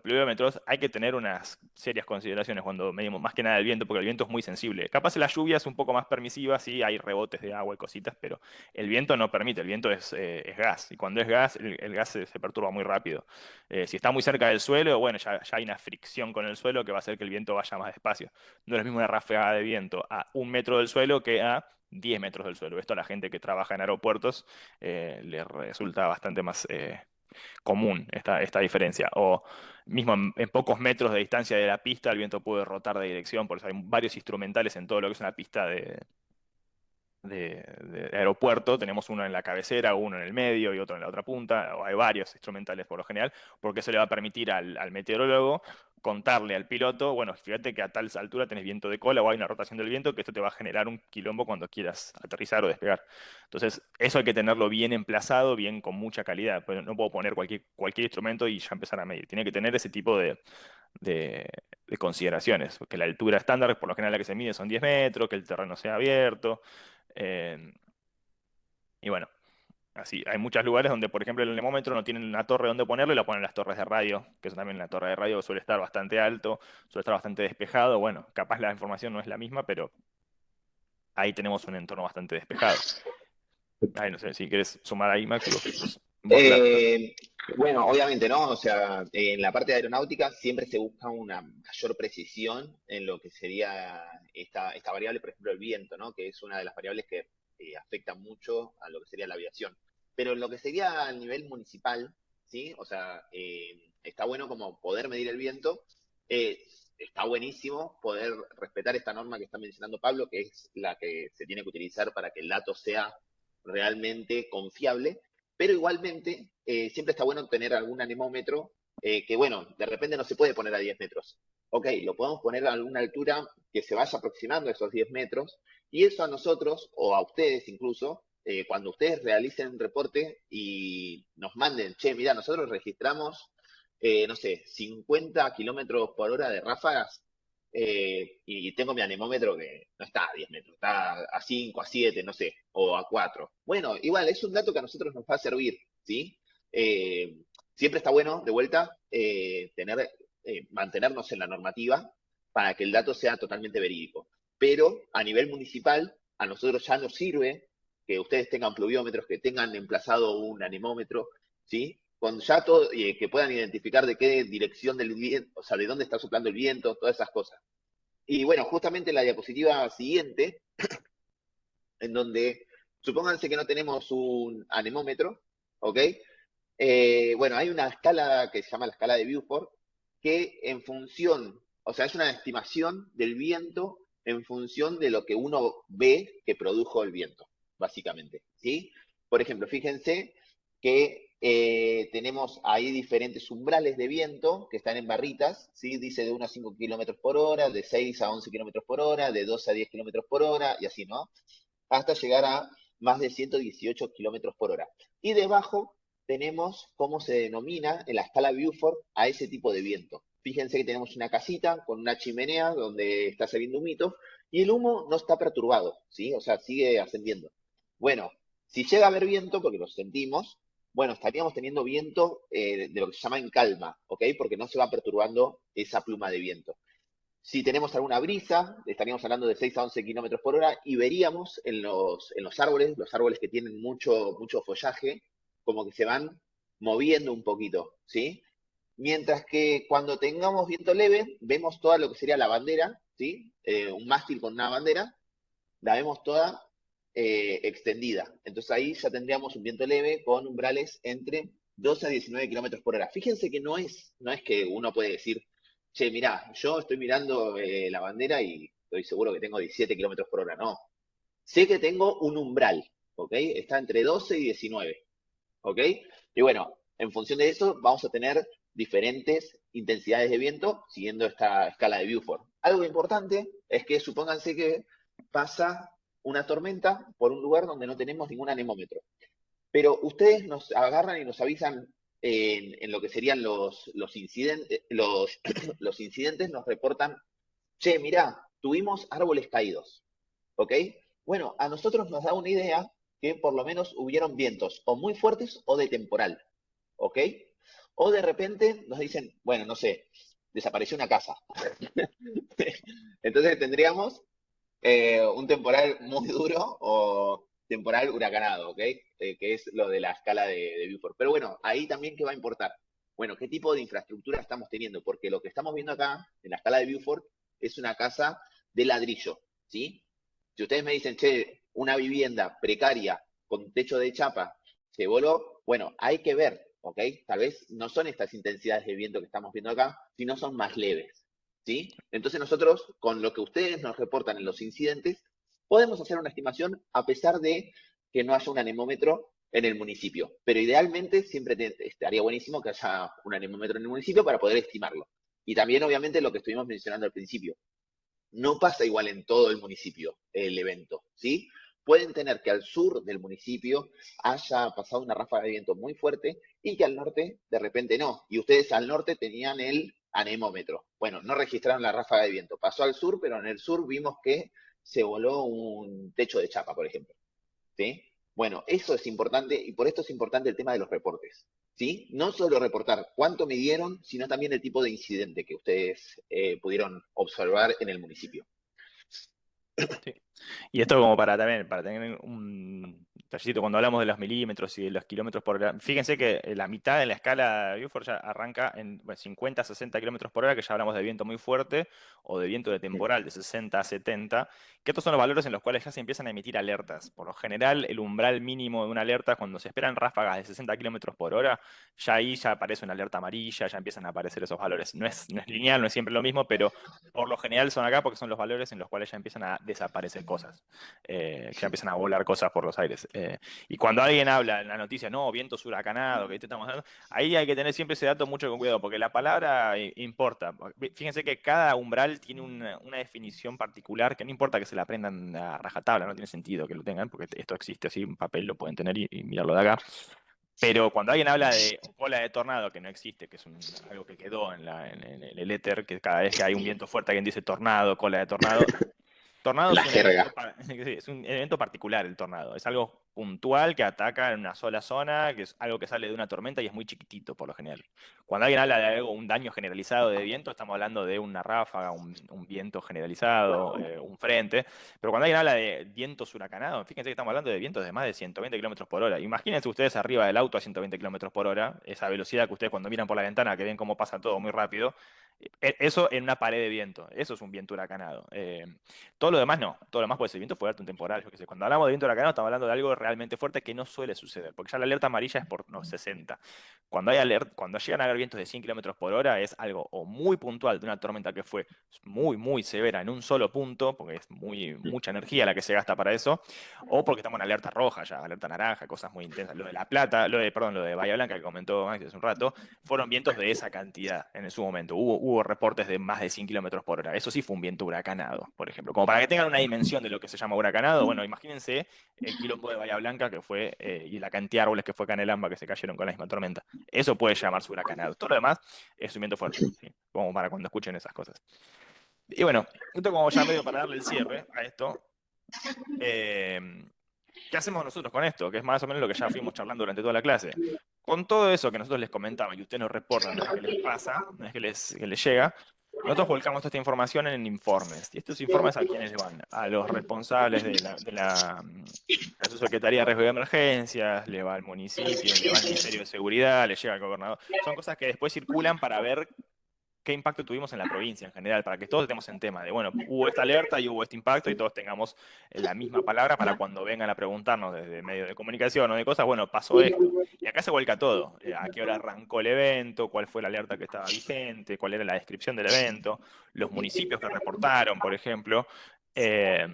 pluviómetros, hay que tener unas serias consideraciones cuando medimos más que nada el viento, porque el viento es muy sensible. Capaz la lluvia es un poco más permisiva, sí, hay rebotes de agua y cositas, pero el viento no permite, el viento es gas, y cuando es gas, el gas se perturba muy rápido. Si está muy cerca del suelo, bueno, ya hay una fricción con el suelo que va a hacer que el viento vaya más despacio. No es lo mismo una ráfaga de viento a 1 metro del suelo que a 10 metros del suelo. Esto a la gente que trabaja en aeropuertos le resulta bastante más común esta diferencia. O mismo en pocos metros de distancia de la pista, el viento puede rotar de dirección, por eso hay varios instrumentales en todo lo que es una pista de aeropuerto. Tenemos uno en la cabecera, uno en el medio y otro en la otra punta, o hay varios instrumentales por lo general, porque eso le va a permitir al meteorólogo contarle al piloto, bueno, fíjate que a tal altura tenés viento de cola o hay una rotación del viento, que esto te va a generar un quilombo cuando quieras aterrizar o despegar. Entonces, eso hay que tenerlo bien emplazado, bien con mucha calidad. Pues no puedo poner cualquier instrumento y ya empezar a medir. Tiene que tener ese tipo de- de consideraciones, que la altura estándar, por lo general la que se mide son 10 metros, que el terreno sea abierto. eh, y bueno, así, hay muchos lugares donde, por ejemplo, el anemómetro no tienen una torre donde ponerlo y la ponen en las torres de radio, que eso también la torre de radio suele estar bastante alto, suele estar bastante despejado. Bueno, capaz la información no es la misma, pero ahí tenemos un entorno bastante despejado. Ay, no sé, si quieres sumar ahí, Maxi, vos Eh, bueno, obviamente, ¿no? O sea, en la parte de aeronáutica siempre se busca una mayor precisión en lo que sería esta variable, por ejemplo, el viento, ¿no? Que es una de las variables que afecta mucho a lo que sería la aviación. Pero en lo que sería a nivel municipal, ¿sí? O sea, está bueno como poder medir el viento. eh, Está buenísimo poder respetar esta norma que está mencionando Pablo, que es la que se tiene que utilizar para que el dato sea realmente confiable, pero igualmente siempre está bueno tener algún anemómetro que, bueno, de repente no se puede poner a 10 metros. Ok, lo podemos poner a alguna altura que se vaya aproximando a esos 10 metros, y eso a nosotros, o a ustedes incluso, cuando ustedes realicen un reporte y nos manden, che, mira, nosotros registramos, no sé, 50 kilómetros por hora de ráfagas, y tengo mi anemómetro que no está a 10 metros, está a 5, a 7, no sé, o a 4. Bueno, igual, es un dato que a nosotros nos va a servir, ¿sí? Eh, Siempre está bueno, de vuelta, mantenernos en la normativa para que el dato sea totalmente verídico. Pero a nivel municipal, a nosotros ya nos sirve que ustedes tengan pluviómetros, que tengan emplazado un anemómetro, ¿sí? Con ya todo, que puedan identificar de qué dirección del viento, o sea, de dónde está soplando el viento, todas esas cosas. Y bueno, justamente la diapositiva siguiente, en donde supónganse que no tenemos un anemómetro, ¿ok? Bueno, hay una escala que se llama la escala de Beaufort, que en función, o sea, es una estimación del viento en función de lo que uno ve que produjo el viento, básicamente, ¿sí? Por ejemplo, fíjense que tenemos ahí diferentes umbrales de viento que están en barritas, ¿sí? Dice de 1 a 5 kilómetros por hora, de 6 a 11 kilómetros por hora, de 12 a 10 kilómetros por hora, y así, ¿no? Hasta llegar a más de 118 kilómetros por hora. Y debajo tenemos cómo se denomina en la escala Beaufort a ese tipo de viento. Fíjense que tenemos una casita con una chimenea donde está saliendo humito y el humo no está perturbado, ¿sí? O sea, sigue ascendiendo. Bueno, si llega a haber viento, porque lo sentimos, bueno, estaríamos teniendo viento de lo que se llama en calma, ¿ok? Porque no se va perturbando esa pluma de viento. Si tenemos alguna brisa, estaríamos hablando de 6 a 11 kilómetros por hora y veríamos en los árboles que tienen mucho follaje, como que se van moviendo un poquito, ¿sí? Mientras que cuando tengamos viento leve, vemos toda lo que sería la bandera, ¿sí? Un mástil con una bandera, la vemos toda extendida. Entonces ahí ya tendríamos un viento leve con umbrales entre 12 a 19 kilómetros por hora. Fíjense que no es que uno puede decir, che, mirá, yo estoy mirando la bandera y estoy seguro que tengo 17 kilómetros por hora. No, sé que tengo un umbral, ¿ok? Está entre 12 y 19, ¿ok? Y bueno, en función de eso vamos a tener diferentes intensidades de viento siguiendo esta escala de Beaufort. Algo importante es que supónganse que pasa una tormenta por un lugar donde no tenemos ningún anemómetro, pero ustedes nos agarran y nos avisan en lo que serían los incidentes, los incidentes nos reportan, che, mirá, tuvimos árboles caídos, ¿ok? Bueno, a nosotros nos da una idea que por lo menos hubieron vientos o muy fuertes o de temporal, ¿ok? O de repente nos dicen, bueno, no sé, desapareció una casa. Entonces tendríamos un temporal muy duro o temporal huracanado, ¿ok? Que es lo de la escala de Beaufort. Pero bueno, ahí también, ¿qué va a importar? Bueno, ¿qué tipo de infraestructura estamos teniendo? Porque lo que estamos viendo acá, en la escala de Beaufort, es una casa de ladrillo, ¿sí? Si ustedes me dicen, che, una vivienda precaria con techo de chapa se voló, bueno, hay que ver, ¿ok? Tal vez no son estas intensidades de viento que estamos viendo acá, sino son más leves, ¿sí? Entonces nosotros, con lo que ustedes nos reportan en los incidentes, podemos hacer una estimación a pesar de que no haya un anemómetro en el municipio. Pero idealmente siempre estaría buenísimo que haya un anemómetro en el municipio para poder estimarlo. Y también, obviamente, lo que estuvimos mencionando al principio, no pasa igual en todo el municipio el evento, ¿sí? Pueden tener que al sur del municipio haya pasado una ráfaga de viento muy fuerte y que al norte de repente no. Y ustedes al norte tenían el anemómetro. Bueno, no registraron la ráfaga de viento. Pasó al sur, pero en el sur vimos que se voló un techo de chapa, por ejemplo. ¿Sí? Bueno, eso es importante y por esto es importante el tema de los reportes. ¿Sí? No solo reportar cuánto midieron, sino también el tipo de incidente que ustedes pudieron observar en el municipio. Sí. Y esto como para también, para tener un tallercito, cuando hablamos de los milímetros y de los kilómetros por hora, fíjense que la mitad de la escala de Beaufort ya arranca en bueno, 50 a 60 kilómetros por hora, que ya hablamos de viento muy fuerte, o de viento de temporal de 60 a 70, que estos son los valores en los cuales ya se empiezan a emitir alertas. Por lo general, el umbral mínimo de una alerta, cuando se esperan ráfagas de 60 kilómetros por hora, ya ahí ya aparece una alerta amarilla, ya empiezan a aparecer esos valores. No es lineal, no es siempre lo mismo, pero por lo general son acá porque son los valores en los cuales ya empiezan a desaparecer cosas, que ya empiezan a volar cosas por los aires. Y cuando alguien habla en la noticia, no, vientos huracanados, que te estamos dando, ahí hay que tener siempre ese dato mucho con cuidado, porque la palabra importa. Fíjense que cada umbral tiene una definición particular, que no importa que se la aprendan a rajatabla, no tiene sentido que lo tengan, porque esto existe así, un papel lo pueden tener y mirarlo de acá. Pero cuando alguien habla de cola de tornado, que no existe, que es algo que quedó en el éter, que cada vez que hay un viento fuerte alguien dice tornado, cola de tornado, tornado La es un evento, jerga. sí, es un evento particular el tornado. Es algo puntual que ataca en una sola zona, que es algo que sale de una tormenta y es muy chiquitito por lo general. Cuando alguien habla de algo, un daño generalizado de viento, estamos hablando de una ráfaga, un viento generalizado, un frente. Pero cuando alguien habla de vientos huracanados, fíjense que estamos hablando de vientos de más de 120 kilómetros por hora. Imagínense ustedes arriba del auto a 120 kilómetros por hora, esa velocidad que ustedes cuando miran por la ventana, que ven cómo pasa todo muy rápido. Eso en una pared de viento, eso es un viento huracanado. Todo lo demás no, todo lo demás puede ser viento fuerte, un temporal, yo qué sé. Cuando hablamos de viento huracanado estamos hablando de algo realmente fuerte que no suele suceder, porque ya la alerta amarilla es por no, 60. Cuando llegan a haber vientos de 100 kilómetros por hora es algo o muy puntual de una tormenta que fue muy severa en un solo punto, porque es mucha energía la que se gasta para eso, o porque estamos en alerta roja ya, alerta naranja, cosas muy intensas. Lo de La Plata, perdón, lo de Bahía Blanca que comentó Max hace un rato, fueron vientos de esa cantidad en su momento. Hubo reportes de más de 100 kilómetros por hora. Eso sí fue un viento huracanado, por ejemplo. Como para que tengan una dimensión de lo que se llama huracanado, bueno, imagínense el quilombo de Bahía Blanca que fue, y la cantidad de árboles que fue Canelamba que se cayeron con la misma tormenta. Eso puede llamarse huracanado. Todo lo demás es un viento fuerte, ¿sí? Como para cuando escuchen esas cosas. Y bueno, esto como ya medio para darle el cierre a esto. eh, ¿Qué hacemos nosotros con esto? Que es más o menos lo que ya fuimos charlando durante toda la clase. Con todo eso que nosotros les comentamos y ustedes nos reportan una vez que les pasa, una vez que les llega, nosotros volcamos toda esta información en informes. ¿Y estos informes a quiénes le van? A los responsables de la subsecretaría de riesgo de emergencias, le va al municipio, le va al Ministerio de Seguridad, le llega al gobernador. Son cosas que después circulan para ver qué impacto tuvimos en la provincia en general, para que todos estemos en tema de, bueno, hubo esta alerta y hubo este impacto y todos tengamos la misma palabra para cuando vengan a preguntarnos desde medios de comunicación o de cosas, bueno, pasó esto. Y acá se vuelca todo. A qué hora arrancó el evento, cuál fue la alerta que estaba vigente, cuál era la descripción del evento, los municipios que reportaron, por ejemplo. eh,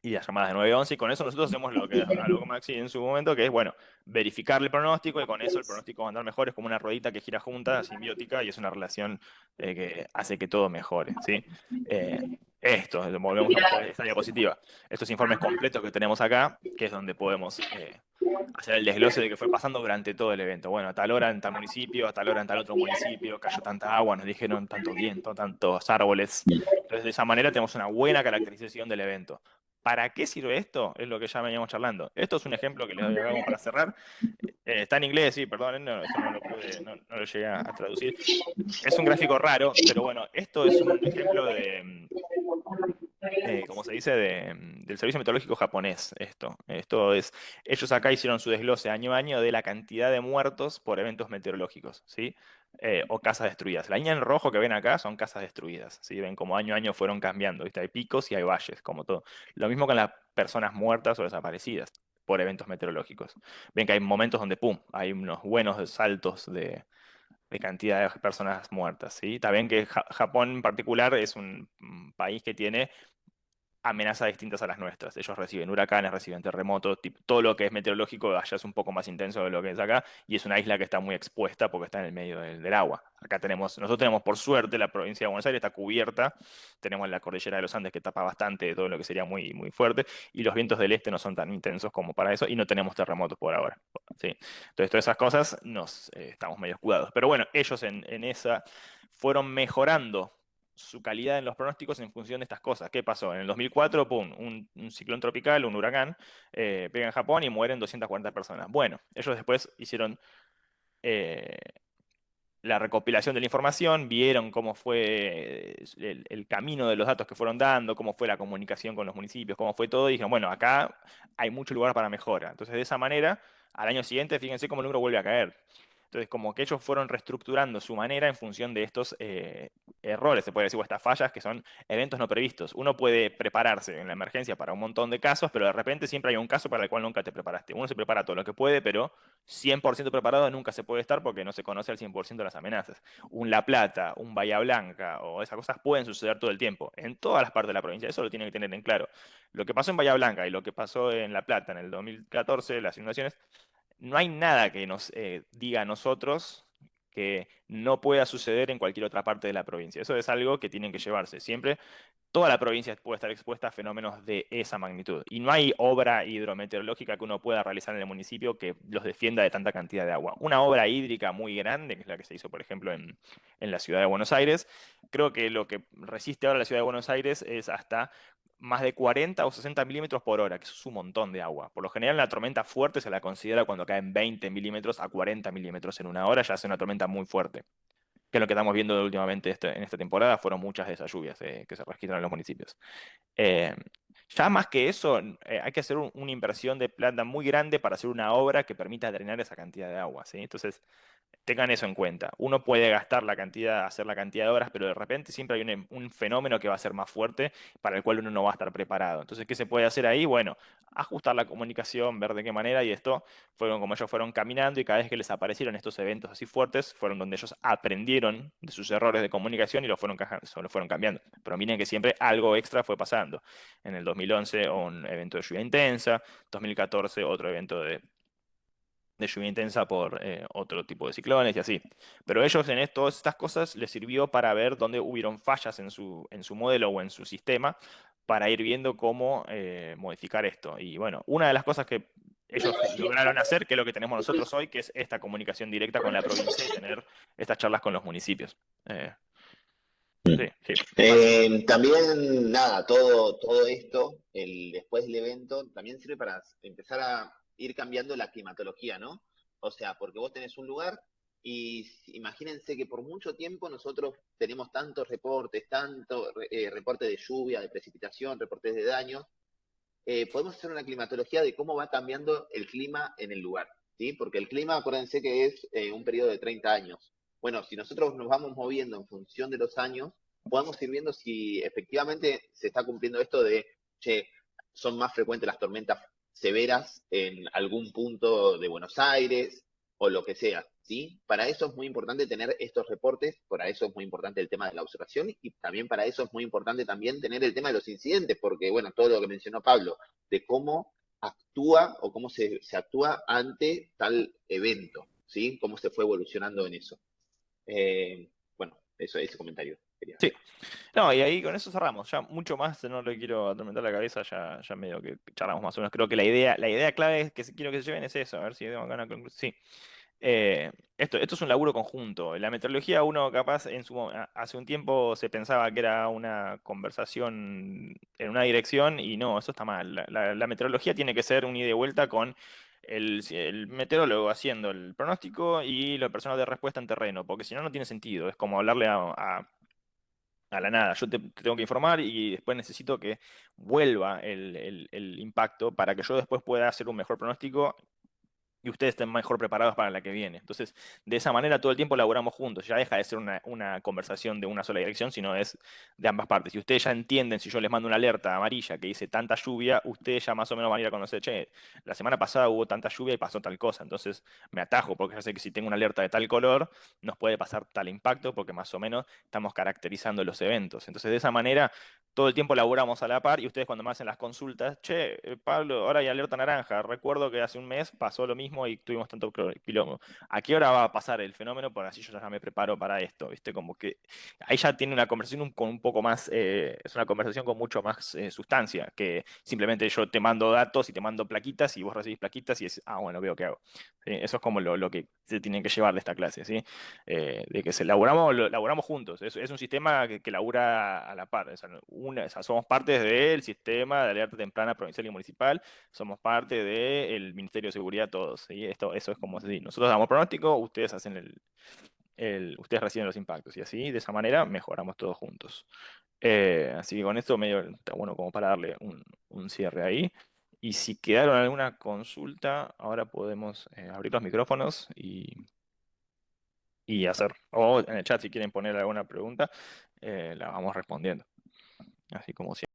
y las llamadas de 911, y con eso nosotros hacemos lo que habló con Maxi en su momento, que es, bueno, verificar el pronóstico, y con eso el pronóstico va a andar mejor, es como una ruedita que gira junta, simbiótica, y es una relación que hace que todo mejore, ¿sí? Eh, volvemos a mostrar esta diapositiva, estos informes completos que tenemos acá, que es donde podemos hacer el desglose de qué fue pasando durante todo el evento. Bueno, a tal hora en tal municipio, a tal hora en tal otro municipio, cayó tanta agua, nos dijeron tanto viento, tantos árboles. Entonces, de esa manera tenemos una buena caracterización del evento. ¿Para qué sirve esto? Es lo que ya veníamos charlando. Esto es un ejemplo que les doy acá como para cerrar. Está en inglés, sí, perdón, no, eso no lo pude, no lo llegué a traducir. Es un gráfico raro, pero bueno, esto es un ejemplo como se dice, del Servicio Meteorológico japonés, esto. Ellos acá hicieron su desglose año a año de la cantidad de muertos por eventos meteorológicos, ¿sí? O casas destruidas. La línea en rojo que ven acá son casas destruidas, ¿sí? Ven como año a año fueron cambiando, ¿viste? Hay picos y hay valles, como todo. Lo mismo con las personas muertas o desaparecidas por eventos meteorológicos. Ven que hay momentos donde, ¡pum!, hay unos buenos saltos de cantidad de personas muertas, ¿sí? También que Japón en particular es un país que tiene amenazas distintas a las nuestras. Ellos reciben huracanes, reciben terremotos, todo lo que es meteorológico allá es un poco más intenso de lo que es acá, y es una isla que está muy expuesta porque está en el medio del agua. Nosotros tenemos por suerte, la provincia de Buenos Aires está cubierta, tenemos la cordillera de los Andes que tapa bastante de todo lo que sería muy, muy fuerte, y los vientos del este no son tan intensos como para eso, y no tenemos terremotos por ahora. ¿Sí? Entonces, todas esas cosas estamos medio escudados. Pero bueno, ellos en esa fueron mejorando su calidad en los pronósticos en función de estas cosas. ¿Qué pasó? En el 2004, pum, un ciclón tropical, un huracán, pega en Japón y mueren 240 personas. Bueno, ellos después hicieron eh, la recopilación de la información, vieron cómo fue el camino de los datos que fueron dando, cómo fue la comunicación con los municipios, cómo fue todo, y dijeron, bueno, acá hay mucho lugar para mejora. Entonces, de esa manera, al año siguiente, fíjense cómo el número vuelve a caer. Entonces, como que ellos fueron reestructurando su manera en función de estos errores, se puede decir, o estas fallas, que son eventos no previstos. Uno puede prepararse en la emergencia para un montón de casos, pero de repente siempre hay un caso para el cual nunca te preparaste. Uno se prepara todo lo que puede, pero 100% preparado nunca se puede estar porque no se conoce al 100% las amenazas. Un La Plata, un Bahía Blanca o esas cosas pueden suceder todo el tiempo, en todas las partes de la provincia. Eso lo tienen que tener en claro. Lo que pasó en Bahía Blanca y lo que pasó en La Plata en el 2014, las inundaciones, no hay nada que nos diga a nosotros que no pueda suceder en cualquier otra parte de la provincia. Eso es algo que tienen que llevarse. Siempre toda la provincia puede estar expuesta a fenómenos de esa magnitud. Y no hay obra hidrometeorológica que uno pueda realizar en el municipio que los defienda de tanta cantidad de agua. Una obra hídrica muy grande, que es la que se hizo, por ejemplo, en la ciudad de Buenos Aires, creo que lo que resiste ahora la ciudad de Buenos Aires es hasta más de 40 o 60 milímetros por hora, que eso es un montón de agua. Por lo general, la tormenta fuerte se la considera cuando caen 20 milímetros a 40 milímetros en una hora, ya es una tormenta muy fuerte, que es lo que estamos viendo últimamente en esta temporada, fueron muchas de esas lluvias que se registran en los municipios. Eh, ya más que eso, hay que hacer una inversión de plata muy grande para hacer una obra que permita drenar esa cantidad de agua, ¿sí? Entonces, tengan eso en cuenta. Uno puede gastar la cantidad, hacer la cantidad de horas, pero de repente siempre hay un fenómeno que va a ser más fuerte para el cual uno no va a estar preparado. Entonces, ¿qué se puede hacer ahí? Bueno, ajustar la comunicación, ver de qué manera, y esto fueron como ellos fueron caminando, y cada vez que les aparecieron estos eventos así fuertes, fueron donde ellos aprendieron de sus errores de comunicación y lo fueron cambiando. Pero miren que siempre algo extra fue pasando. En el 2011 un evento de lluvia intensa, 2014 otro evento de lluvia intensa por otro tipo de ciclones y así. Pero ellos todas estas cosas les sirvió para ver dónde hubieron fallas en su modelo o en su sistema, para ir viendo cómo modificar esto. Y bueno, una de las cosas que ellos lograron hacer, que es lo que tenemos nosotros hoy, que es esta comunicación directa con la provincia y tener estas charlas con los municipios. Eh, Sí, sí, más. También, nada, todo esto, después del evento, también sirve para empezar a ir cambiando la climatología, ¿no? O sea, porque vos tenés un lugar y imagínense que por mucho tiempo nosotros tenemos tantos reportes, tanto reportes de lluvia, de precipitación, reportes de daños, podemos hacer una climatología de cómo va cambiando el clima en el lugar, ¿sí? Porque el clima, acuérdense que es un periodo de 30 años. Bueno, si nosotros nos vamos moviendo en función de los años, podemos ir viendo si efectivamente se está cumpliendo esto de, che, son más frecuentes las tormentas severas en algún punto de Buenos Aires o lo que sea, ¿sí? Para eso es muy importante tener estos reportes, para eso es muy importante el tema de la observación y también para eso es muy importante también tener el tema de los incidentes, porque, bueno, todo lo que mencionó Pablo, de cómo actúa o cómo se actúa ante tal evento, ¿sí? Cómo se fue evolucionando en eso. Bueno, eso, ese comentario quería Sí, hacer. no, y ahí con eso cerramos. Ya mucho más no le quiero atormentar la cabeza, ya medio que charlamos más o menos. Creo que la idea clave es que quiero que se lleven es eso, a ver si tengo acá una conclusión. Sí. Esto es un laburo conjunto. La meteorología, uno capaz hace un tiempo se pensaba que era una conversación en una dirección y no, eso está mal. La meteorología tiene que ser un ida y vuelta con el meteorólogo haciendo el pronóstico y la persona de respuesta en terreno, porque si no, no tiene sentido. Es como hablarle a la nada. Yo te tengo que informar y después necesito que vuelva el impacto para que yo después pueda hacer un mejor pronóstico y ustedes estén mejor preparados para la que viene. Entonces, de esa manera todo el tiempo laburamos juntos. Ya deja de ser una conversación de una sola dirección, sino es de ambas partes. Si ustedes ya entienden, si yo les mando una alerta amarilla que dice tanta lluvia, ustedes ya más o menos van a ir a conocer, che, la semana pasada hubo tanta lluvia y pasó tal cosa. Entonces me atajo porque ya sé que si tengo una alerta de tal color, nos puede pasar tal impacto porque más o menos estamos caracterizando los eventos. Entonces, de esa manera todo el tiempo laburamos a la par y ustedes cuando me hacen las consultas, che, Pablo, ahora hay alerta naranja. Recuerdo que hace un mes pasó lo mismo y tuvimos tanto quilombo. ¿A qué hora va a pasar el fenómeno? Por así yo ya me preparo para esto, ¿viste? Como que ahí ya tiene una conversación con un poco más, es una conversación con mucho más sustancia, que simplemente yo te mando datos y te mando plaquitas y vos recibís plaquitas y es, bueno, veo qué hago. ¿Sí? Eso es como lo que se tiene que llevar de esta clase, ¿sí? De que laburamos juntos. Es un sistema que labura a la par. O sea, somos parte del sistema de alerta temprana provincial y municipal, somos parte del Ministerio de Seguridad todos. ¿Sí? Eso es como así. Nosotros damos pronóstico, ustedes hacen ustedes reciben los impactos y así, de esa manera, mejoramos todos juntos. Así que con esto medio está bueno como para darle un cierre ahí. Y si quedaron alguna consulta, ahora podemos abrir los micrófonos y hacer. O en el chat si quieren poner alguna pregunta, la vamos respondiendo. Así como siempre.